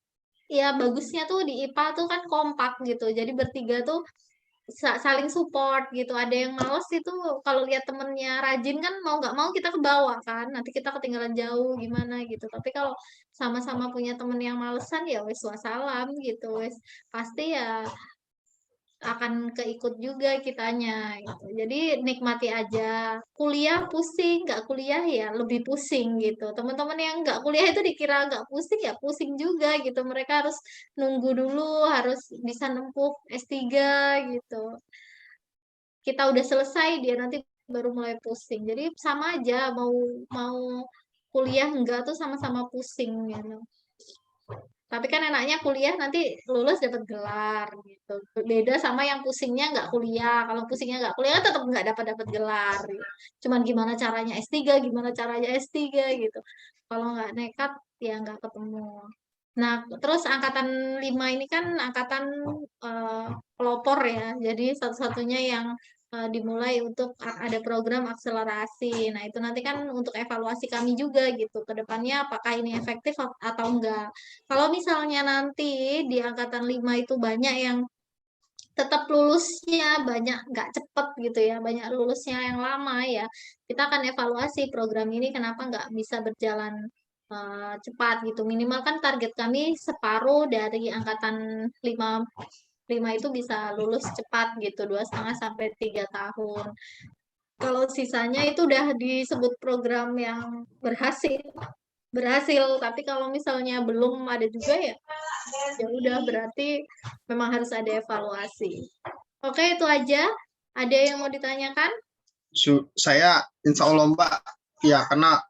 ya bagusnya tuh di IPA tuh kan kompak gitu. Jadi bertiga tuh saling support gitu. Ada yang males itu kalau lihat temennya rajin kan mau nggak mau kita ke bawah kan. Nanti kita ketinggalan jauh gimana gitu. Tapi kalau sama-sama punya temen yang malesan ya wes wassalam gitu. Wes pasti ya akan keikut juga kitanya gitu. Jadi nikmati aja. Kuliah pusing, nggak kuliah ya lebih pusing gitu. Teman-teman yang nggak kuliah itu dikira nggak pusing ya pusing juga gitu. Mereka harus nunggu dulu, harus bisa nempuh S3 gitu. Kita udah selesai dia nanti baru mulai pusing. Jadi sama aja mau mau kuliah enggak tuh sama-sama pusing gitu. Tapi kan enaknya kuliah nanti lulus dapat gelar gitu. Beda sama yang pusingnya nggak kuliah. Kalau pusingnya nggak kuliah kan tetap nggak dapat gelar. Gitu. Cuman gimana caranya S3, gimana caranya S3 gitu. Kalau nggak nekat ya nggak ketemu. Nah, terus angkatan 5 ini kan angkatan pelopor ya. Jadi satu-satunya yang dimulai untuk ada program akselerasi. Nah, itu nanti kan untuk evaluasi kami juga gitu. Ke depannya apakah ini efektif atau enggak. Kalau misalnya nanti di angkatan 5 itu banyak yang tetap lulusnya banyak nggak cepet gitu ya, banyak lulusnya yang lama ya, kita akan evaluasi program ini kenapa nggak bisa berjalan cepat gitu. Minimal kan target kami separuh dari angkatan 5 5 itu bisa lulus cepat gitu, 2,5 sampai 3 tahun. Kalau sisanya itu udah disebut program yang berhasil berhasil, tapi kalau misalnya belum ada juga ya ya udah berarti memang harus ada evaluasi. Oke, itu aja. Ada yang mau ditanyakan? Saya insya Allah Mbak, ya karena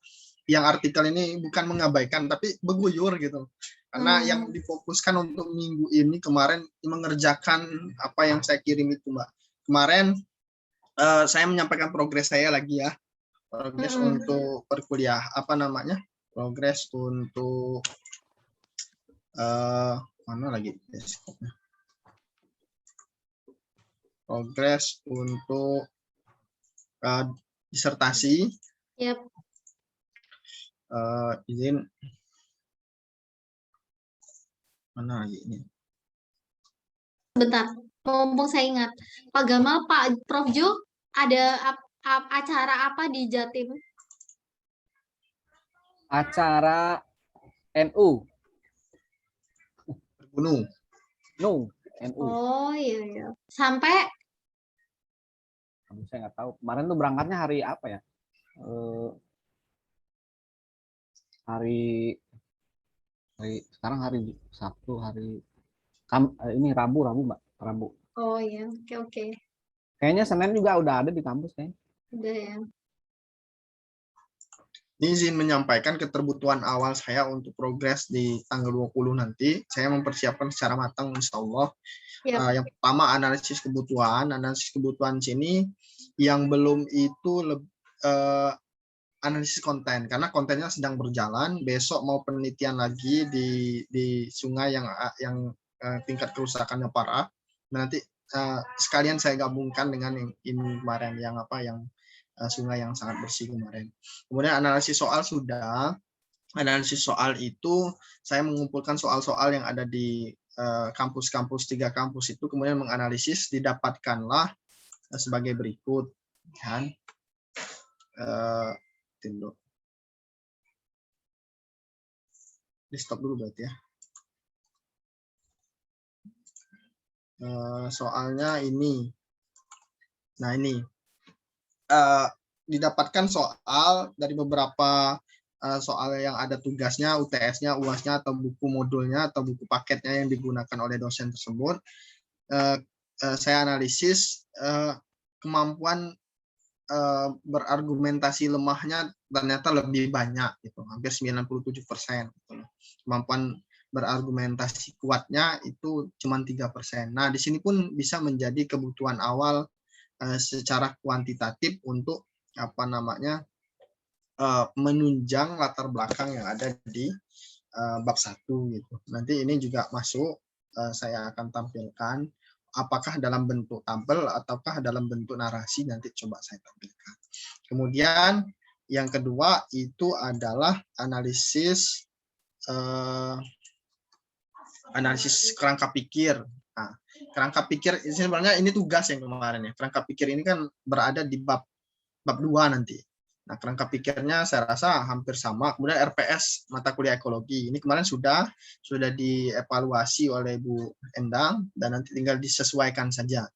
yang artikel ini bukan mengabaikan tapi beguyur gitu. Karena yang difokuskan untuk minggu ini kemarin mengerjakan apa yang saya kirim itu Mbak. Kemarin saya menyampaikan progres saya lagi ya. Progres untuk perkuliah apa namanya? Progres untuk mana lagi? Progres untuk disertasi. Yap. Izin mana lagi ini? Bentar, mumpung saya ingat. Pak Gamal, Pak Prof Jo, ada acara apa di Jatim? Acara NU. Gunung. NU. Oh iya iya. Sampai Saya nggak tahu. Kemarin tuh berangkatnya hari apa ya? Hari sekarang hari Sabtu, ini Rabu Mbak, Rabu. oh iya, oke. Kayaknya Senin juga udah ada di kampus kayaknya. Udah ya. Ini izin menyampaikan keterbutuhan awal saya untuk progres di tanggal 20 nanti. Saya mempersiapkan secara matang insya Allah. Yap. Yang pertama analisis kebutuhan sini yang belum itu analisis konten karena kontennya sedang berjalan. Besok mau penelitian lagi di sungai yang tingkat kerusakannya parah. Nanti sekalian saya gabungkan dengan yang ini kemarin yang sungai yang sangat bersih kemarin. Kemudian analisis soal sudah. Analisis soal itu saya mengumpulkan soal-soal yang ada di kampus-kampus 3 kampus itu, kemudian menganalisis, didapatkanlah sebagai berikut kan. Di stop dulu berarti ya. Soalnya ini. Nah ini didapatkan soal dari beberapa soal yang ada tugasnya, UTS-nya, UAS-nya, atau buku modulnya, atau buku paketnya yang digunakan oleh dosen tersebut. Saya analisis kemampuan berargumentasi lemahnya ternyata lebih banyak, gitu, hampir 97%. Gitu. Kemampuan berargumentasi kuatnya itu cuma 3%. Nah, di sini pun bisa menjadi kebutuhan awal secara kuantitatif untuk menunjang latar belakang yang ada di bab 1 gitu. Nanti ini juga masuk, saya akan tampilkan apakah dalam bentuk tabel ataukah dalam bentuk narasi, nanti coba saya tampilkan. Kemudian yang kedua itu adalah analisis analisis kerangka pikir. Nah, kerangka pikir ini sebenarnya ini tugas yang kemarin ya. Kerangka pikir ini kan berada di bab 2 nanti. Nah, kerangka pikirnya saya rasa hampir sama. Kemudian RPS mata kuliah ekologi. Ini kemarin sudah dievaluasi oleh Bu Endang dan nanti tinggal disesuaikan saja.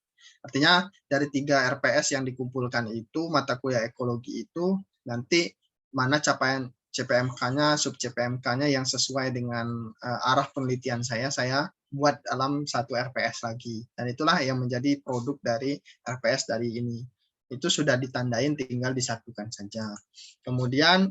Artinya dari 3 RPS yang dikumpulkan itu mata kuliah ekologi itu nanti mana capaian CPMK-nya, sub CPMK-nya yang sesuai dengan arah penelitian saya buat dalam satu RPS lagi. Dan itulah yang menjadi produk dari RPS dari ini. Itu sudah ditandain, tinggal disatukan saja. Kemudian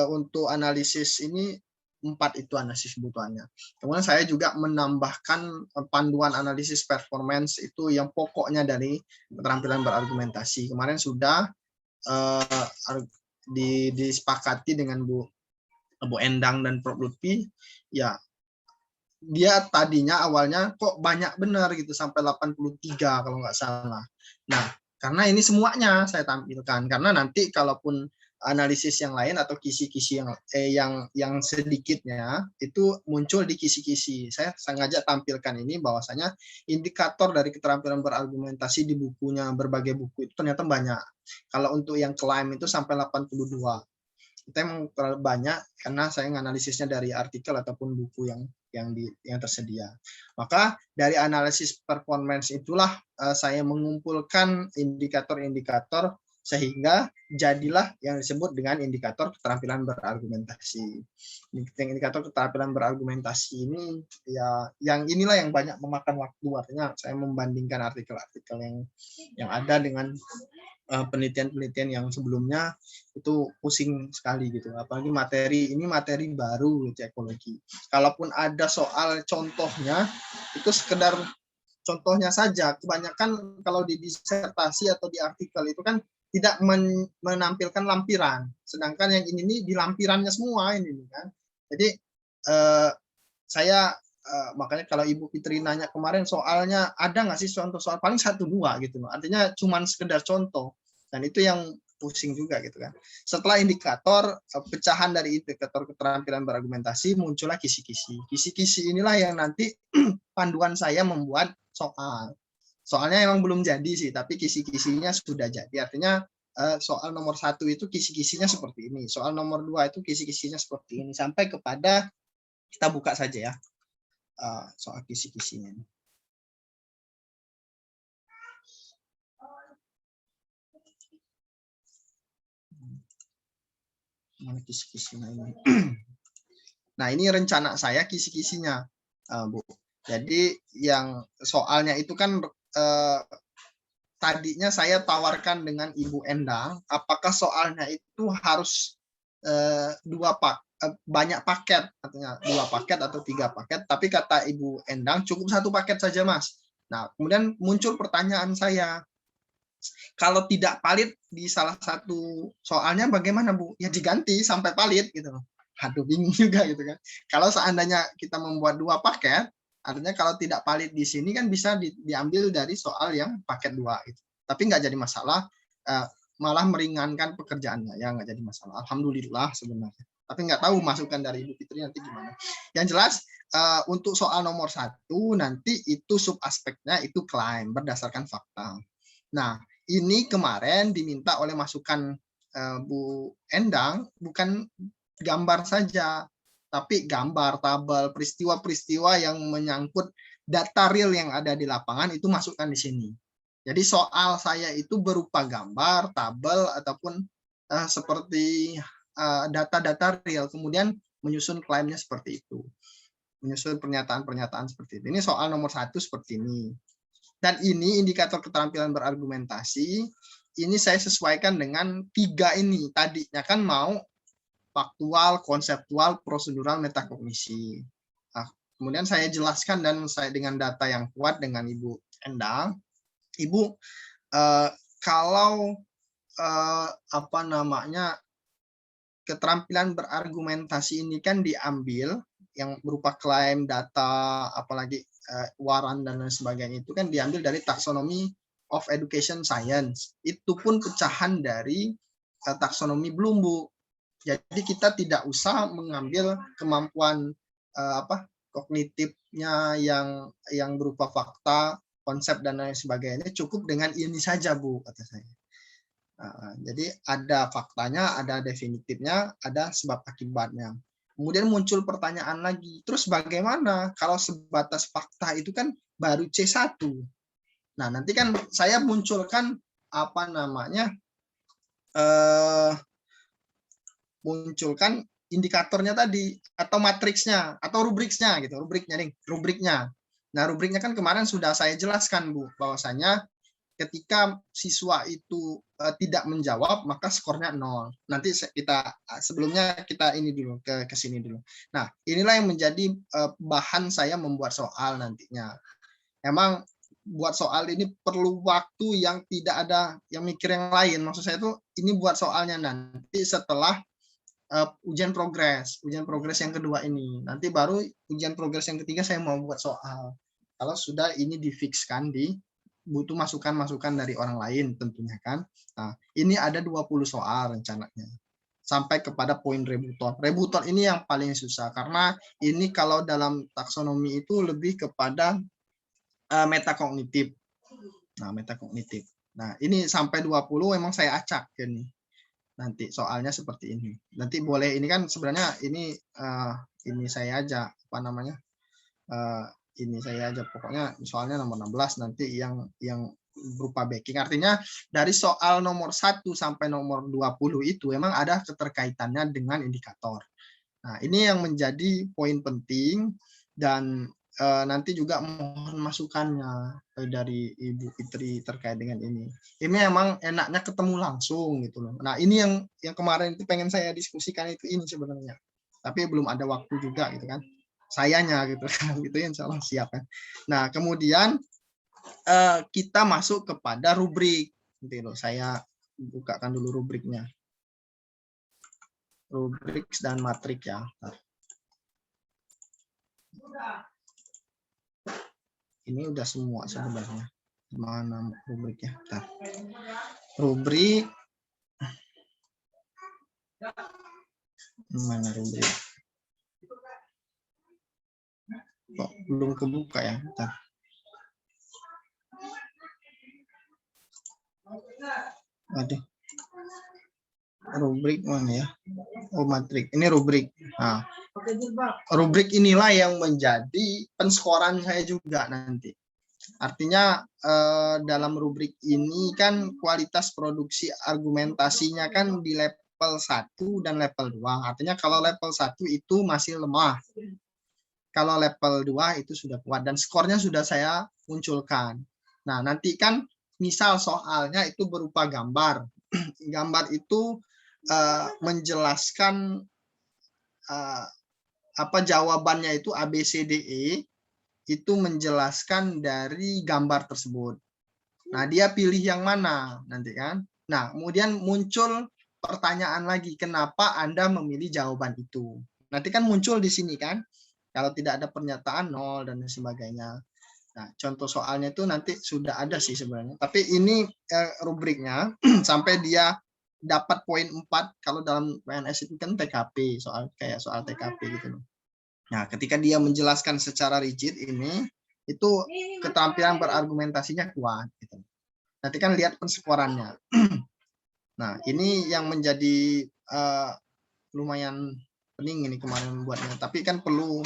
untuk analisis ini 4 itu analisis kebutuhannya. Kemudian saya juga menambahkan panduan analisis performance itu yang pokoknya dari keterampilan berargumentasi. Kemarin sudah disepakati dengan Bu Endang dan Prof. Lutfi, ya dia tadinya awalnya kok banyak benar gitu sampai 83 kalau nggak salah. Nah, karena ini semuanya saya tampilkan karena nanti kalaupun analisis yang lain atau kisi-kisi yang sedikitnya itu muncul di kisi-kisi. Saya sengaja tampilkan ini bahwasanya indikator dari keterampilan berargumentasi di bukunya berbagai buku itu ternyata banyak. Kalau untuk yang klaim itu sampai 82. Itu emang terlalu banyak karena saya menganalisisnya dari artikel ataupun buku yang tersedia. Maka dari analisis performance itulah saya mengumpulkan indikator-indikator sehingga jadilah yang disebut dengan indikator keterampilan berargumentasi. Indikator keterampilan berargumentasi ini ya yang inilah yang banyak memakan waktu, artinya saya membandingkan artikel-artikel yang ada dengan penelitian-penelitian yang sebelumnya itu pusing sekali gitu. Apalagi materi baru gitu, ekologi. Kalaupun ada soal contohnya itu sekedar contohnya saja. Kebanyakan kalau di disertasi atau di artikel itu kan tidak menampilkan lampiran. Sedangkan yang ini di lampirannya semua ini kan. Jadi saya makanya kalau Ibu Fitri nanya kemarin soalnya ada nggak sih contoh soal paling 1-2 gitu loh. Artinya cuman sekedar contoh dan itu yang pusing juga gitu kan. Setelah indikator pecahan dari indikator keterampilan berargumentasi muncullah kisi-kisi. Kisi-kisi inilah yang nanti panduan saya membuat soal. Soalnya emang belum jadi sih, tapi kisi-kisinya sudah jadi. Artinya soal nomor 1 itu kisi-kisinya seperti ini. Soal nomor 2 itu kisi-kisinya seperti ini. Sampai kepada kita buka saja ya soal kisi-kisinya. Mana kisi-kisinya ini? Nah ini rencana saya kisi-kisinya, Bu. Jadi yang soalnya itu kan tadinya saya tawarkan dengan Ibu Endang, apakah soalnya itu harus banyak paket, artinya 2 paket atau 3 paket, tapi kata Ibu Endang cukup 1 paket saja, Mas. Nah, kemudian muncul pertanyaan saya, kalau tidak valid di salah satu soalnya bagaimana, Bu? Ya diganti sampai valid gitu. Aduh, bingung juga gitu kan. Kalau seandainya kita membuat 2 paket, artinya kalau tidak valid di sini kan bisa diambil dari soal yang paket 2 gitu. Tapi nggak jadi masalah, malah meringankan pekerjaannya, ya nggak jadi masalah. Alhamdulillah sebenarnya. Tapi nggak tahu masukan dari Ibu Fitri nanti gimana. Yang jelas untuk soal nomor 1 nanti itu sub aspeknya itu klaim berdasarkan fakta. Nah, ini kemarin diminta oleh masukan Bu Endang bukan gambar saja, tapi gambar, tabel, peristiwa-peristiwa yang menyangkut data real yang ada di lapangan itu masukkan di sini. Jadi soal saya itu berupa gambar, tabel, ataupun seperti data-data real, kemudian menyusun klaimnya seperti itu. Menyusun pernyataan-pernyataan seperti itu. Ini soal nomor 1 seperti ini. Dan ini indikator keterampilan berargumentasi, ini saya sesuaikan dengan 3 ini. Tadinya kan mau faktual, konseptual, prosedural, metakognisi. Nah, kemudian saya jelaskan dan saya dengan data yang kuat dengan Ibu Endang, Ibu, kalau keterampilan berargumentasi ini kan diambil yang berupa klaim, data, apalagi waran dan lain sebagainya itu kan diambil dari taksonomi of education science. Itu pun pecahan dari taksonomi Bloom, Bu. Jadi kita tidak usah mengambil kemampuan kognitifnya yang berupa fakta, konsep dan lain sebagainya, cukup dengan ini saja Bu, kata saya. Jadi ada faktanya, ada definitifnya, ada sebab akibatnya. Kemudian muncul pertanyaan lagi, terus bagaimana kalau sebatas fakta itu kan baru C1. Nah, nanti kan saya munculkan munculkan indikatornya tadi atau matriksnya atau rubriknya gitu, rubriknya. Nah, rubriknya kan kemarin sudah saya jelaskan Bu, bahwasanya ketika siswa itu tidak menjawab maka skornya 0. Nanti sebelumnya kita ini dulu ke sini dulu. Nah, inilah yang menjadi bahan saya membuat soal nantinya. Emang buat soal ini perlu waktu yang tidak ada yang mikir yang lain. Maksud saya itu ini buat soalnya nanti setelah ujian progres yang kedua ini. Nanti baru ujian progres yang ketiga saya mau buat soal. Kalau sudah ini difikskan butuh masukan-masukan dari orang lain tentunya kan. Nah, ini ada 20 soal rencananya. Sampai kepada poin rebutor. Rebutor ini yang paling susah karena ini kalau dalam taksonomi itu lebih kepada metakognitif. Nah, metakognitif. Nah, ini sampai 20 memang saya acak ya nih. Nanti soalnya seperti ini. Nanti boleh ini kan sebenarnya ini saya aja ini saya aja pokoknya soalnya nomor 16 nanti yang berupa backing. Artinya dari soal nomor 1 sampai nomor 20 itu memang ada keterkaitannya dengan indikator. Nah, ini yang menjadi poin penting dan nanti juga mohon masukannya dari Ibu Fitri terkait dengan ini. Ini memang enaknya ketemu langsung gitu loh. Nah, ini yang kemarin itu pengen saya diskusikan itu ini sebenarnya. Tapi belum ada waktu juga gitu kan. Sayanya gitu kan. Itu insya Allah siap kan. Nah, kemudian kita masuk kepada rubrik. Gitu loh. Saya bukakan dulu rubriknya. Rubrik dan matrik ya. Ini udah semua sebenarnya. Mana rubriknya? Rubrik. Mana rubrik? Kok belum kebuka ya? Bentar. Aduh. Rubrik mana ya? Oh, matrik. Ini rubrik. Nah, rubrik inilah yang menjadi penskoran saya juga nanti. Artinya dalam rubrik ini kan kualitas produksi argumentasinya kan di level 1 dan level 2. Artinya kalau level 1 itu masih lemah. Kalau level 2 itu sudah kuat dan skornya sudah saya munculkan. Nah, nanti kan misal soalnya itu berupa gambar. Gambar itu menjelaskan jawabannya itu ABCDE itu menjelaskan dari gambar tersebut. Nah, dia pilih yang mana nanti kan. Nah, kemudian muncul pertanyaan lagi, kenapa Anda memilih jawaban itu? Nanti kan muncul di sini kan. Kalau tidak ada pernyataan 0 dan sebagainya. Nah, contoh soalnya itu nanti sudah ada sih sebenarnya. Tapi ini rubriknya sampai dia dapat poin 4 kalau dalam PNS itu kan TKP, soal TKP gitu loh. Nah, ketika dia menjelaskan secara rigid ini, itu keterampilan berargumentasinya kuat gitu. Nanti kan lihat penskorannya. Nah, ini yang menjadi lumayan pening ini kemarin membuatnya, tapi kan perlu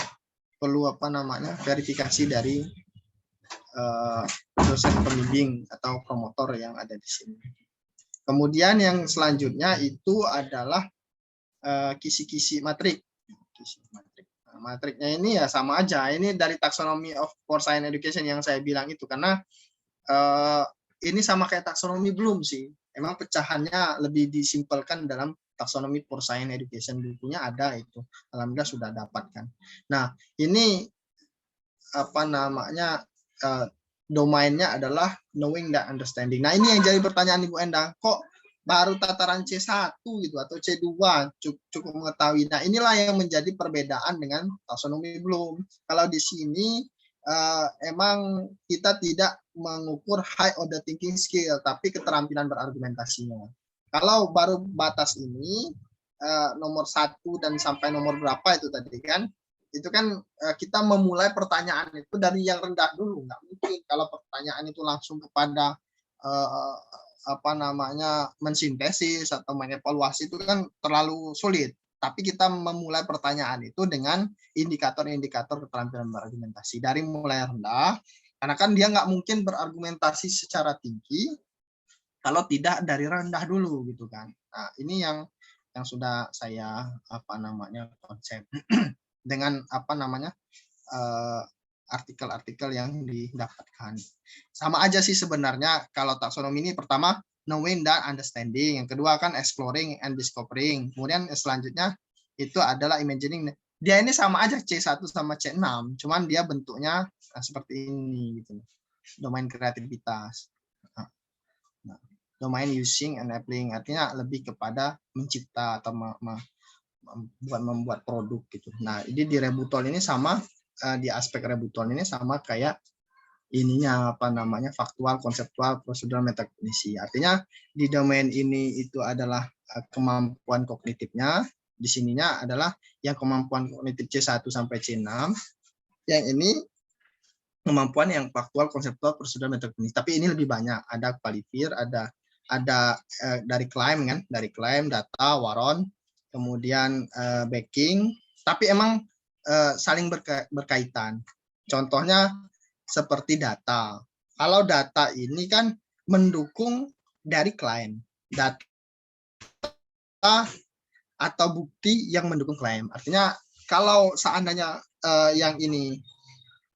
verifikasi dari dosen pembimbing atau promotor yang ada di sini. Kemudian yang selanjutnya itu adalah kisi-kisi matrik. Nah, matriknya ini ya sama aja. Ini dari Taxonomy of Core Science Education yang saya bilang itu, karena ini sama kayak taksonomi belum sih. Emang pecahannya lebih disimpelkan dalam Taxonomy for Science Education, bukunya ada itu. Alhamdulillah sudah dapatkan. Nah, ini domainnya adalah knowing dan understanding. Nah, ini yang jadi pertanyaan Ibu Endang, kok baru tataran C1 gitu atau C2 cukup mengetahui. Nah, inilah yang menjadi perbedaan dengan taksonomi belum. Kalau di sini emang kita tidak mengukur high order thinking skill, tapi keterampilan berargumentasinya. Kalau baru batas ini nomor 1 dan sampai nomor berapa itu tadi kan, itu kan kita memulai pertanyaan itu dari yang rendah dulu. Nggak mungkin kalau pertanyaan itu langsung kepada apa namanya mensintesis atau mengevaluasi, itu kan terlalu sulit. Tapi kita memulai pertanyaan itu dengan indikator-indikator keterampilan berargumentasi dari mulai rendah, karena kan dia nggak mungkin berargumentasi secara tinggi kalau tidak dari rendah dulu gitu kan. Nah, ini yang sudah saya apa namanya konsep dengan apa namanya artikel-artikel yang didapatkan. Sama aja sih sebenarnya kalau taksonomi ini, pertama knowing dan understanding, yang kedua kan exploring and discovering, kemudian selanjutnya itu adalah imagining. Dia ini sama aja C1 sama C6, cuman dia bentuknya seperti ini gitu. Domain kreativitas. Nah, domain using and applying artinya lebih kepada mencipta atau membuat produk gitu. Nah, ini di Rebutol ini sama, di aspek Rebutol ini sama kayak ininya apa namanya faktual, konseptual, prosedural, metakognisi. Artinya di domain ini itu adalah kemampuan kognitifnya, di sininya adalah yang kemampuan kognitif C1 sampai C6. Yang ini kemampuan yang faktual, konseptual, prosedural, metakognisi. Tapi ini lebih banyak, ada qualifier, ada dari claim kan, dari claim, data, waron, kemudian backing, tapi emang saling berkaitan. Contohnya seperti data. Kalau data ini kan mendukung dari klaim. Data atau bukti yang mendukung klaim. Artinya kalau seandainya yang ini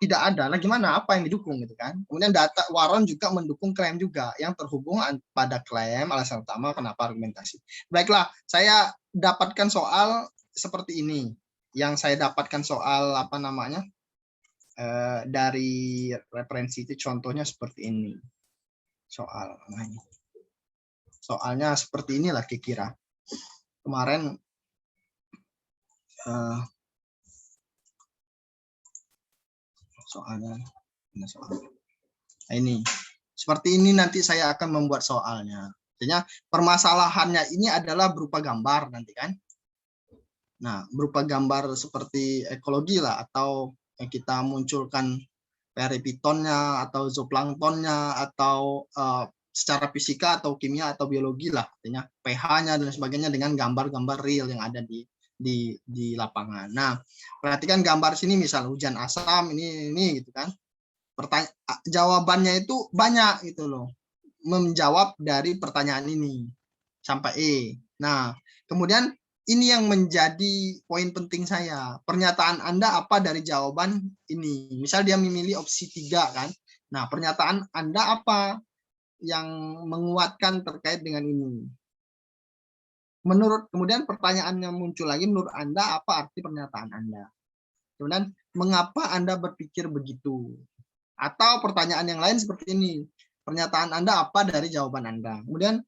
tidak ada, nah gimana? Apa yang didukung gitu kan? Kemudian data waron juga mendukung klaim juga yang terhubung pada klaim, alasan utama kenapa argumentasi. Baiklah, saya dapatkan soal seperti ini. Yang saya dapatkan soal apa namanya? Dari referensi itu contohnya seperti ini. Soalnya seperti inilah kira-kira. Kemarin soalnya ini seperti ini, nanti saya akan membuat soalnya. Artinya permasalahannya ini adalah berupa gambar nanti kan. Nah, berupa gambar seperti ekologi lah, atau yang kita munculkan peripitonnya atau zooplanktonnya, atau secara fisika atau kimia atau biologi lah, artinya pH-nya dan sebagainya dengan gambar-gambar real yang ada di lapangan. Nah, perhatikan gambar sini, misal hujan asam ini gitu kan. Jawabannya itu banyak gitu loh, menjawab dari pertanyaan ini sampai E. Nah, kemudian ini yang menjadi poin penting saya. Pernyataan Anda apa dari jawaban ini? Misal dia memilih opsi 3 kan. Nah, pernyataan Anda apa yang menguatkan terkait dengan ini? Kemudian pertanyaannya muncul lagi, menurut Anda apa arti pernyataan Anda? Kemudian mengapa Anda berpikir begitu? Atau pertanyaan yang lain seperti ini. Pernyataan Anda apa dari jawaban Anda? Kemudian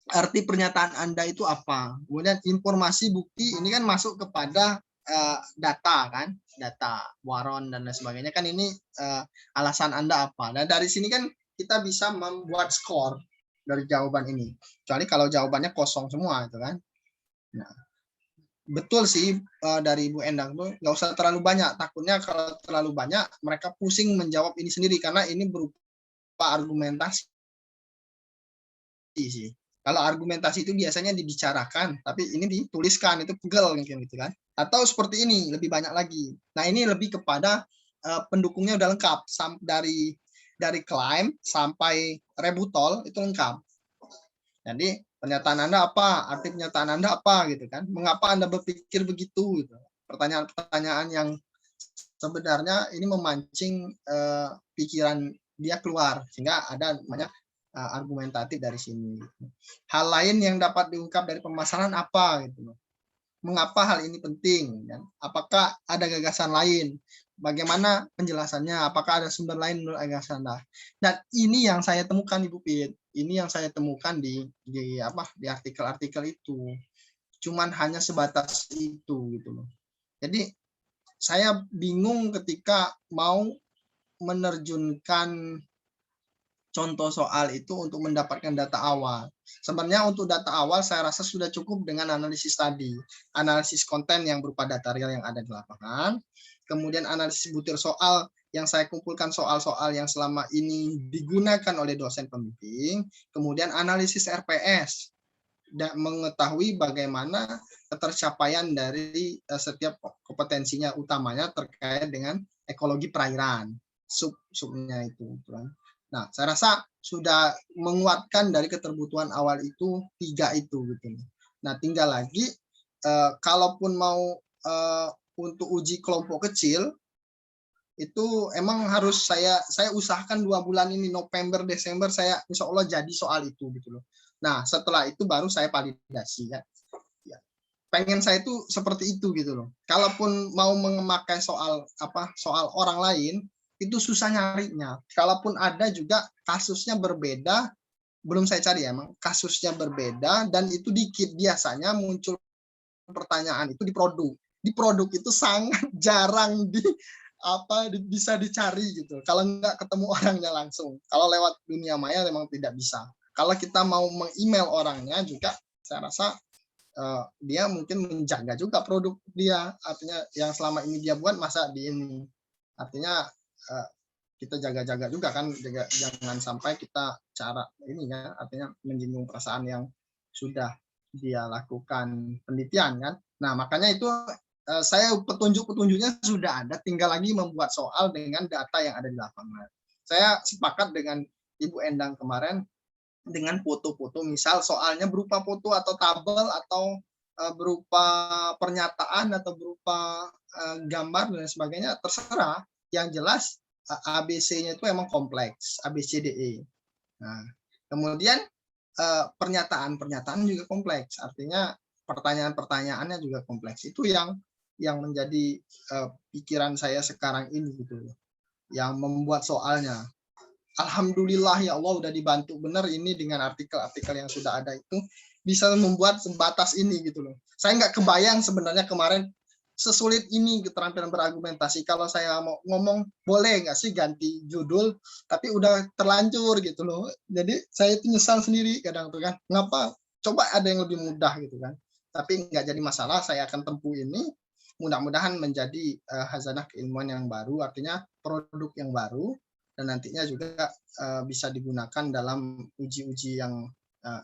arti pernyataan Anda itu apa? Kemudian informasi, bukti, ini kan masuk kepada data kan, data, waron dan lain sebagainya kan, ini alasan Anda apa? Nah, dari sini kan kita bisa membuat skor dari jawaban ini. Kecuali kalau jawabannya kosong semua itu kan. Nah, betul sih dari Ibu Endang tuh nggak usah terlalu banyak. Takutnya kalau terlalu banyak mereka pusing menjawab ini sendiri, karena ini berupa argumentasi sih. Kalau argumentasi itu biasanya dibicarakan, tapi ini dituliskan, itu pegel mungkin gitu kan. Atau seperti ini, lebih banyak lagi. Nah, ini lebih kepada pendukungnya udah lengkap, dari klaim sampai rebutol itu lengkap. Jadi pernyataan Anda apa, arti pernyataan Anda apa gitu kan. Mengapa Anda berpikir begitu gitu. Pertanyaan-pertanyaan yang sebenarnya ini memancing pikiran dia keluar, sehingga ada namanya argumentatif dari sini. Hal lain yang dapat diungkap dari permasalahan apa gitu. Mengapa hal ini penting? Dan apakah ada gagasan lain? Bagaimana penjelasannya? Apakah ada sumber lain menurut gagasan Anda? Dan ini yang saya temukan Ibu Pit. Ini yang saya temukan di artikel-artikel itu. Cuman hanya sebatas itu gitu loh. Jadi saya bingung ketika mau menerjunkan contoh soal itu untuk mendapatkan data awal. Sebenarnya untuk data awal saya rasa sudah cukup dengan analisis tadi. Analisis konten yang berupa data real yang ada di lapangan, kemudian analisis butir soal yang saya kumpulkan soal-soal yang selama ini digunakan oleh dosen pembimbing, kemudian analisis RPS, dan mengetahui bagaimana ketercapaian dari setiap kompetensinya, utamanya terkait dengan ekologi perairan, subnya itu. Nah, saya rasa sudah menguatkan dari keterbutuhan awal itu 3 itu gitu. Nah, tinggal lagi kalaupun mau untuk uji kelompok kecil itu emang harus saya usahakan 2 bulan ini, November Desember saya insya Allah jadi soal itu gitu loh. Nah, setelah itu baru saya validasi ya. Pengen saya itu seperti itu gitu loh. Kalaupun mau memakai soal orang lain itu susah nyarinya. Kalaupun ada juga kasusnya berbeda, belum saya cari ya, emang kasusnya berbeda dan itu dikit, biasanya muncul pertanyaan itu di produk. Di produk itu sangat jarang bisa dicari gitu. Kalau nggak ketemu orangnya langsung. Kalau lewat dunia maya memang tidak bisa. Kalau kita mau meng-email orangnya juga, saya rasa dia mungkin menjaga juga produk dia. Artinya yang selama ini dia buat masa di ini. Artinya kita jaga-jaga juga kan, jangan sampai kita cara ini ya, artinya menyinggung perasaan yang sudah dia lakukan penelitian kan. Nah, makanya itu saya petunjuknya sudah ada, tinggal lagi membuat soal dengan data yang ada di lapangan. Saya sepakat dengan Ibu Endang kemarin dengan foto-foto, misal soalnya berupa foto atau tabel atau berupa pernyataan atau berupa gambar dan sebagainya, terserah. Yang jelas ABC-nya itu emang kompleks, ABCDE. Nah, kemudian pernyataan juga kompleks, artinya pertanyaan-pertanyaannya juga kompleks. Itu yang menjadi pikiran saya sekarang ini gitu, yang membuat soalnya. Alhamdulillah ya Allah udah dibantu benar ini dengan artikel-artikel yang sudah ada itu bisa membuat sebatas ini gitu loh. Saya nggak kebayang sebenarnya kemarin sesulit ini keterampilan berargumentasi. Kalau saya mau ngomong, boleh nggak sih ganti judul, tapi udah terlanjur gitu loh. Jadi saya itu nyesal sendiri kadang tuh kan, ngapa coba ada yang lebih mudah gitu kan. Tapi nggak jadi masalah, saya akan tempuh ini. Mudah-mudahan menjadi khazanah keilmuan yang baru, artinya produk yang baru, dan nantinya juga bisa digunakan dalam uji-uji yang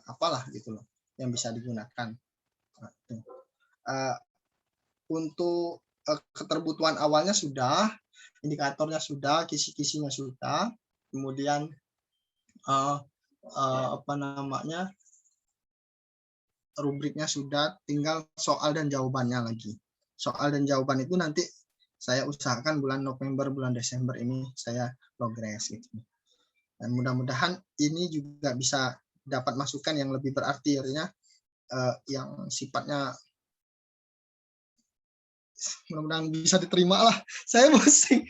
apalah gitu loh, yang bisa digunakan. Untuk keterbutuhan awalnya sudah, indikatornya sudah, kisi-kisinya sudah, kemudian rubriknya sudah, tinggal soal dan jawabannya lagi. Soal dan jawaban itu nanti saya usahakan bulan November, bulan Desember ini saya progres gitu. Dan mudah-mudahan ini juga bisa dapat masukan yang lebih berarti, artinya yang sifatnya mudah-mudahan bisa diterima lah. Saya pusing,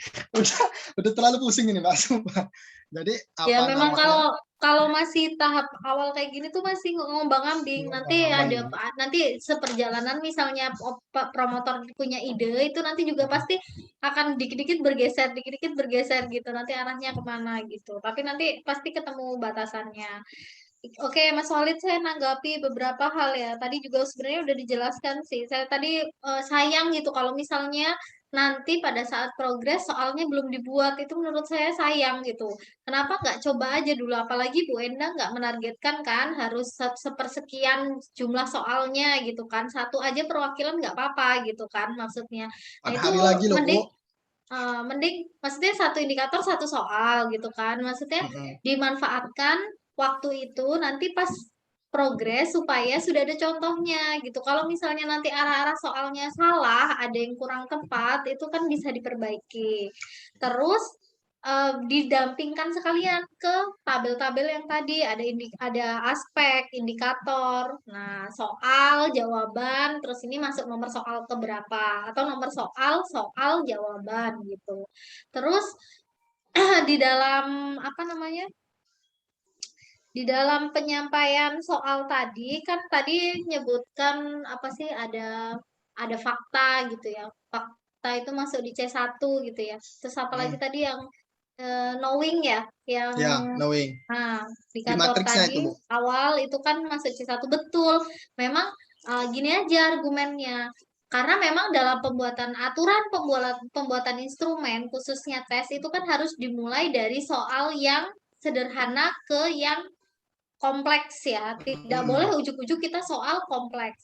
udah terlalu pusing ini Mbak, sumpah. Jadi ya memang kalau masih tahap awal kayak gini tuh masih ngombang-ambing. Nanti seperjalanan misalnya promotor punya ide itu nanti juga pasti akan dikit-dikit bergeser gitu. Nanti arahnya kemana gitu. Tapi nanti pasti ketemu batasannya. Oke, Mas Walid, saya nanggapi beberapa hal ya. Tadi juga sebenarnya udah dijelaskan sih. Saya tadi sayang gitu kalau misalnya nanti pada saat progres soalnya belum dibuat, itu menurut saya sayang gitu. Kenapa nggak coba aja dulu? Apalagi Bu Endang nggak menargetkan kan harus sepersekian jumlah soalnya gitu kan. Satu aja perwakilan nggak apa-apa gitu kan maksudnya. Nah 4 itu hari lagi loh, Bu. mending maksudnya satu indikator satu soal gitu kan. Maksudnya dimanfaatkan waktu itu nanti pas progres supaya sudah ada contohnya gitu. Kalau misalnya nanti arah-arah soalnya salah, ada yang kurang tepat, itu kan bisa diperbaiki. Terus didampingkan sekalian ke tabel-tabel yang tadi ada aspek, indikator. Nah, soal, jawaban, terus ini masuk nomor soal ke berapa atau nomor soal, jawaban gitu. Terus di dalam apa namanya? Di dalam penyampaian soal tadi kan tadi nyebutkan apa sih ada fakta gitu ya. Fakta itu masuk di C1 gitu ya. Terus apalagi tadi yang knowing ya, yang Ya, knowing. nah, di Di kantor matriksnya tadi itu, Bu. awal itu kan masuk C1 betul. Memang gini aja argumennya. Karena memang dalam aturan pembuatan instrumen khususnya tes itu kan harus dimulai dari soal yang sederhana ke yang kompleks ya. Tidak boleh ujuk-ujuk kita soal kompleks.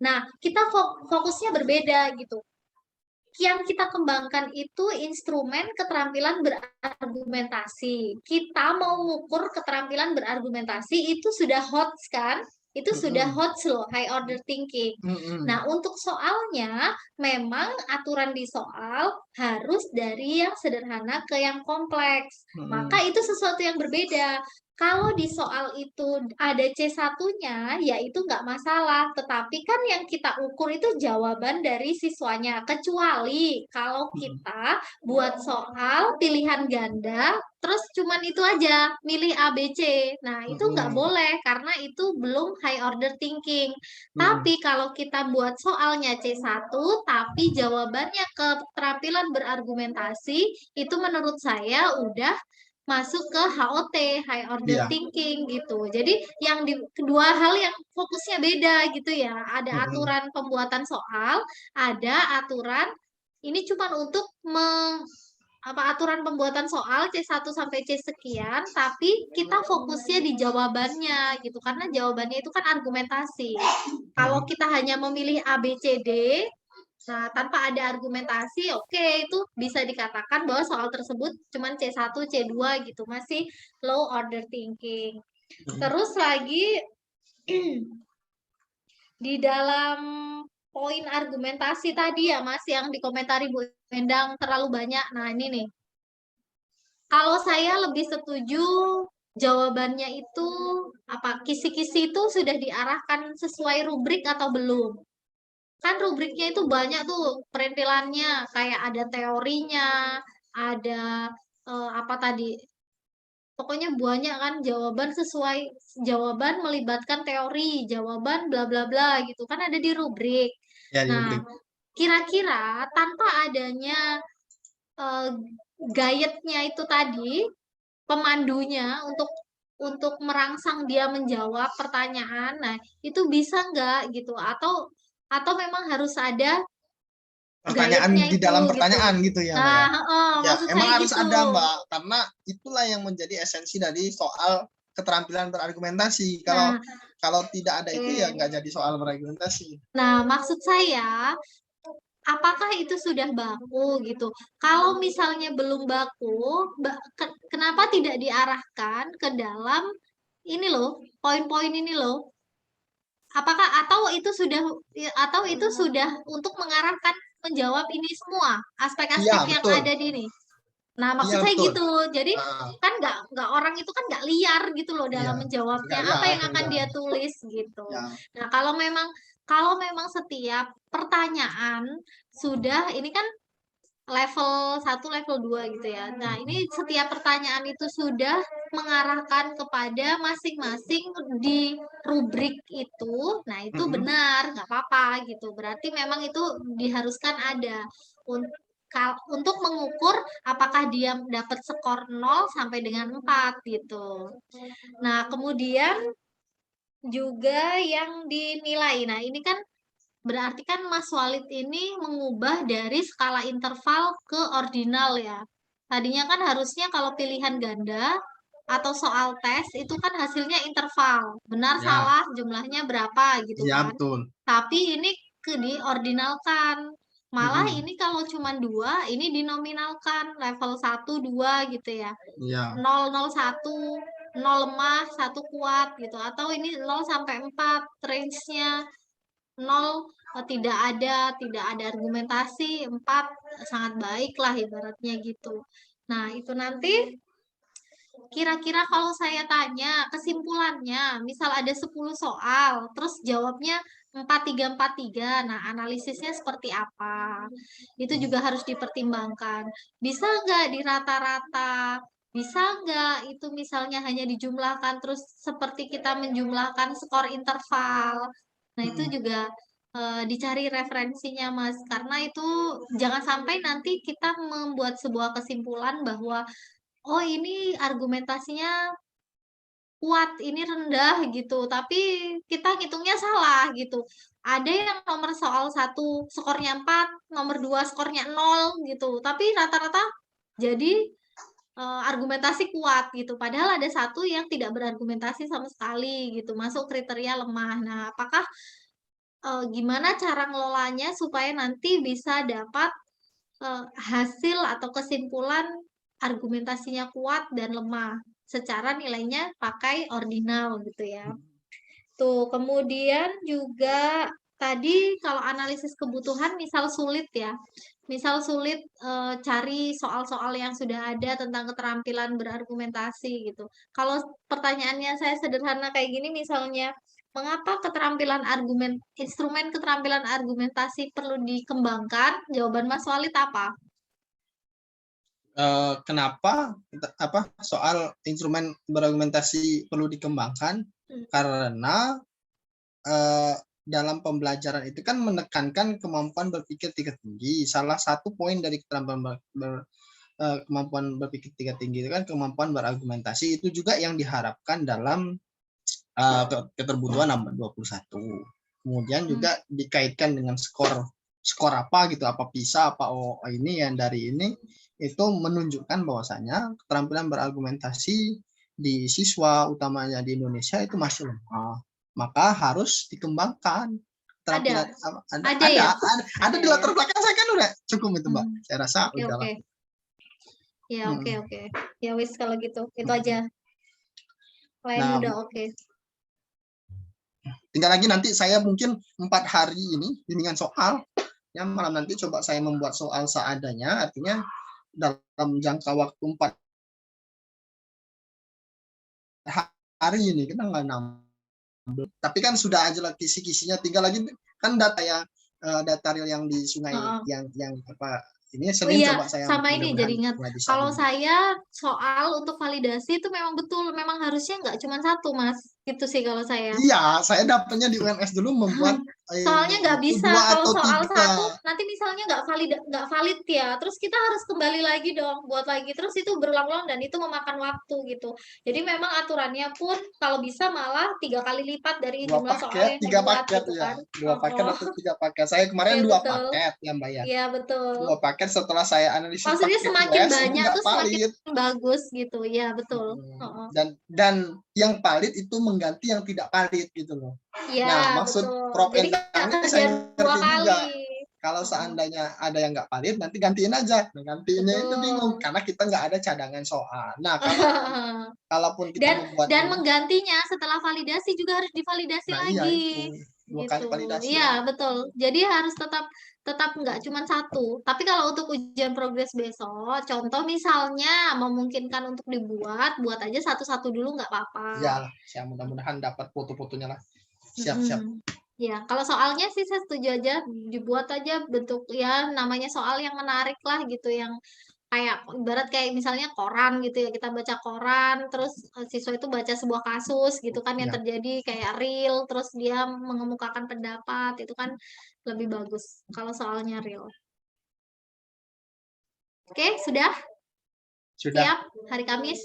Nah, kita fokusnya berbeda gitu. Yang kita kembangkan itu instrumen keterampilan berargumentasi. Kita mau mengukur keterampilan berargumentasi itu sudah hot kan? Itu sudah hot loh, high order thinking. Nah, untuk soalnya memang aturan di soal harus dari yang sederhana ke yang kompleks. Maka itu sesuatu yang berbeda. Kalau di soal itu ada C1-nya, ya itu nggak masalah. Tetapi kan yang kita ukur itu jawaban dari siswanya. Kecuali kalau kita buat soal pilihan ganda, terus cuman itu aja, milih A, B, C. Nah, itu nggak boleh karena itu belum high order thinking. Tapi kalau kita buat soalnya C1, tapi jawabannya keterampilan berargumentasi, itu menurut saya udah masuk ke HOT, high order Iya. thinking gitu. Jadi yang di kedua hal yang fokusnya beda gitu ya. Ada aturan pembuatan soal, ada aturan ini cuma untuk aturan pembuatan soal C1 sampai C sekian, tapi kita fokusnya di jawabannya gitu. Karena jawabannya itu kan argumentasi. Kalau kita hanya memilih A, B, C, D, nah, tanpa ada argumentasi, oke, itu bisa dikatakan bahwa soal tersebut cuma C1, C2 gitu, masih low order thinking. Terus lagi di dalam poin argumentasi tadi ya, Mas, yang dikomentari Bu Endang terlalu banyak. Nah, ini nih. Kalau saya lebih setuju jawabannya itu apa? Kisi-kisi itu sudah diarahkan sesuai rubrik atau belum? Kan rubriknya itu banyak tuh perintilannya, kayak ada teorinya, ada apa tadi, pokoknya banyak kan jawaban sesuai, jawaban melibatkan teori, jawaban bla bla bla gitu kan ada di rubrik. Ya, di Nah, rubrik. kira-kira tanpa adanya uh, guide-nya itu tadi, pemandunya untuk merangsang dia menjawab pertanyaan, nah itu bisa nggak gitu, atau memang harus ada Pertanyaan guide-nya di itu dalam gitu. pertanyaan gitu ya, Mbak ya. Nah, Ya, maksud emang saya harus gitu. ada, Mbak, karena itulah yang menjadi esensi dari soal keterampilan berargumentasi. Nah, Kalau tidak ada itu ya oke. nggak jadi soal berargumentasi. Nah, maksud saya, apakah itu sudah baku gitu? Kalau misalnya belum baku, kenapa tidak diarahkan ke dalam ini loh, poin-poin ini loh? Apakah atau itu sudah untuk mengarahkan menjawab ini semua aspek-aspek Iya, yang betul. ada di ini? Nah, maksud Iya, saya betul. gitu. Jadi Nah, kan nggak orang itu kan nggak liar gitu loh iya, dalam menjawabnya. nggak Apa lihat, yang akan enggak. dia tulis gitu. Ya, Nah, kalau memang setiap pertanyaan sudah ini kan level 1, level 2 gitu ya. Nah, ini setiap pertanyaan itu sudah mengarahkan kepada masing-masing di rubrik itu. Nah, itu benar, nggak apa-apa gitu. Berarti memang itu diharuskan ada untuk mengukur apakah dia dapat skor 0 sampai dengan 4 gitu. Nah, kemudian juga yang dinilai. Nah, ini kan berarti kan Mas Walid ini mengubah dari skala interval ke ordinal ya. Tadinya kan harusnya kalau pilihan ganda atau soal tes itu kan hasilnya interval. Benar ya, salah jumlahnya berapa gitu iya kan. betul. Tapi ini diordinalkan. Malah ini kalau cuma 2, ini dinominalkan level 1, 2 gitu ya. Iya. 0, 0, 1, 0 lemah, 1 kuat gitu. Atau ini 0 sampai 4 range-nya 0 tidak ada argumentasi, 4 sangat baik lah ibaratnya gitu. Nah, itu nanti kira-kira kalau saya tanya kesimpulannya, misal ada 10 soal, terus jawabnya 4343. Nah, analisisnya seperti apa? Itu juga harus dipertimbangkan. Bisa nggak di rata-rata? Bisa nggak itu misalnya hanya dijumlahkan terus seperti kita menjumlahkan skor interval? Nah, itu juga dicari referensinya, Mas. Karena itu jangan sampai nanti kita membuat sebuah kesimpulan bahwa oh ini argumentasinya kuat, ini rendah gitu, tapi kita ngitungnya salah gitu. Ada yang nomor soal 1 skornya 4, nomor 2 skornya 0 gitu, tapi rata-rata jadi argumentasi kuat gitu. Padahal ada satu yang tidak berargumentasi sama sekali gitu, masuk kriteria lemah. Nah, apakah gimana cara ngelolanya supaya nanti bisa dapat hasil atau kesimpulan argumentasinya kuat dan lemah, secara nilainya pakai ordinal gitu ya. Tuh, kemudian juga tadi kalau analisis kebutuhan misal sulit ya. Misal sulit cari soal-soal yang sudah ada tentang keterampilan berargumentasi gitu. Kalau pertanyaannya saya sederhana kayak gini misalnya, mengapa instrumen keterampilan argumentasi perlu dikembangkan? Jawaban Mas Walid apa? Kenapa soal instrumen berargumentasi perlu dikembangkan? Karena dalam pembelajaran itu kan menekankan kemampuan berpikir tingkat tinggi. Salah satu poin dari keterampilan kemampuan berpikir tingkat tinggi itu kan kemampuan berargumentasi, itu juga yang diharapkan dalam keterbutuhan nomor 21. Kemudian juga dikaitkan dengan skor apa gitu, apa PISA, apa ini yang dari ini, itu menunjukkan bahwasanya keterampilan berargumentasi di siswa utamanya di Indonesia itu masih lemah, maka harus dikembangkan. Ada di latar belakang saya kan udah cukup itu Mbak. Saya rasa udah lah. Ya oke. Ya wis kalau gitu itu aja. Lain udah oke. Tinggal lagi nanti saya mungkin 4 hari ini bimbingan soal. Ya, malam nanti coba saya membuat soal seadanya, artinya dalam jangka waktu 4 hari ini kita nggak nambah. Tapi kan sudah aja lah kisi-kisinya, tinggal lagi kan data real yang di sungai yang apa ini Senin coba saya sama ini jadi ingat kalau saya soal untuk validasi itu memang betul, memang harusnya nggak cuma 1 Mas, gitu sih kalau saya. Iya, saya dapatnya di UNS dulu membuat soalnya nggak bisa kalau soal 1 nanti misalnya nggak valid ya, terus kita harus kembali lagi dong buat lagi, terus itu berulang-ulang dan itu memakan waktu gitu. Jadi memang aturannya pun kalau bisa malah 3 kali lipat dari jumlah soal yang dibuat gitu kan. 2 paket atau 3 paket. Saya kemarin 2 paket yang bayar. Iya betul. 2 paket setelah saya analisis. Maksudnya semakin banyak tuh semakin bagus gitu. Ya betul. Dan yang valid itu mengganti yang tidak valid gitu loh. Ya, nah, maksud betul. Prof Jadi Endang ini saya ngerti juga. Kalau seandainya ada yang nggak valid, nanti gantiin aja. Nah, gantiinnya itu bingung karena kita nggak ada cadangan soal. Nah, kalaupun kita membuat dan menggantinya setelah validasi juga harus divalidasi lagi. Iya, 2 kali validasi. Iya, betul. Jadi harus tetap nggak cuma 1. Tapi kalau untuk ujian progres besok, contoh misalnya memungkinkan untuk buat aja satu-satu dulu nggak apa-apa. Ya, saya mudah-mudahan dapat foto-fotonya lah. Siap-siap. Ya, kalau soalnya sih saya setuju aja dibuat aja bentuk ya namanya soal yang menarik lah gitu, yang kayak ibarat kayak misalnya koran gitu ya, kita baca koran terus siswa itu baca sebuah kasus gitu kan yang terjadi kayak real, terus dia mengemukakan pendapat, itu kan lebih bagus kalau soalnya real. Oke, sudah? Siap hari Kamis.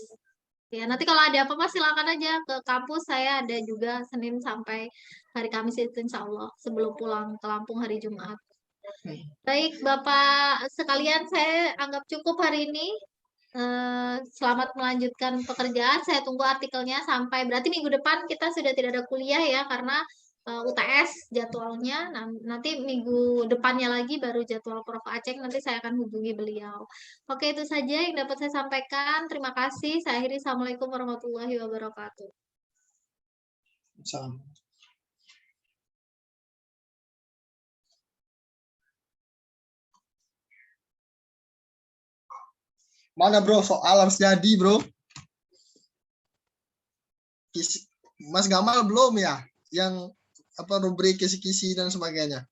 Ya, nanti kalau ada apa-apa silakan aja ke kampus, saya ada juga Senin sampai hari Kamis itu insya Allah sebelum pulang ke Lampung hari Jumat. Baik Bapak sekalian, saya anggap cukup hari ini. Selamat melanjutkan pekerjaan, saya tunggu artikelnya sampai berarti minggu depan kita sudah tidak ada kuliah ya karena UTS jadwalnya. Nanti minggu depannya lagi baru jadwal Prof. Aceh, nanti saya akan hubungi beliau. Oke, itu saja yang dapat saya sampaikan. Terima kasih. Saya akhiri. Assalamualaikum warahmatullahi wabarakatuh. Salam. Mana bro, soal harus jadi bro. Mas Gamal belum ya? Yang apa rubrik kisi-kisi dan sebagainya.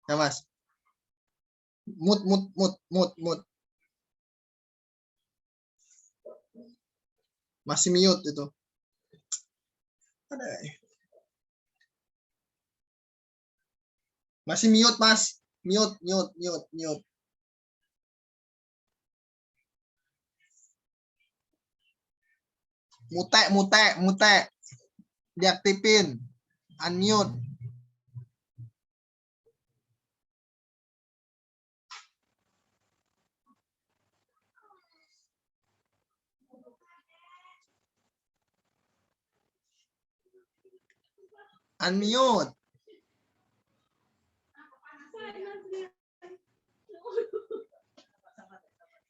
Ya Mas. Mut. Masih mute itu. Masih mute Mas. Mute. Mute. Diaktifin. Unmute. Unmute.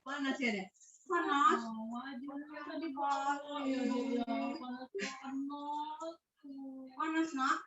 Panas ya deh. Panas. Panas nak.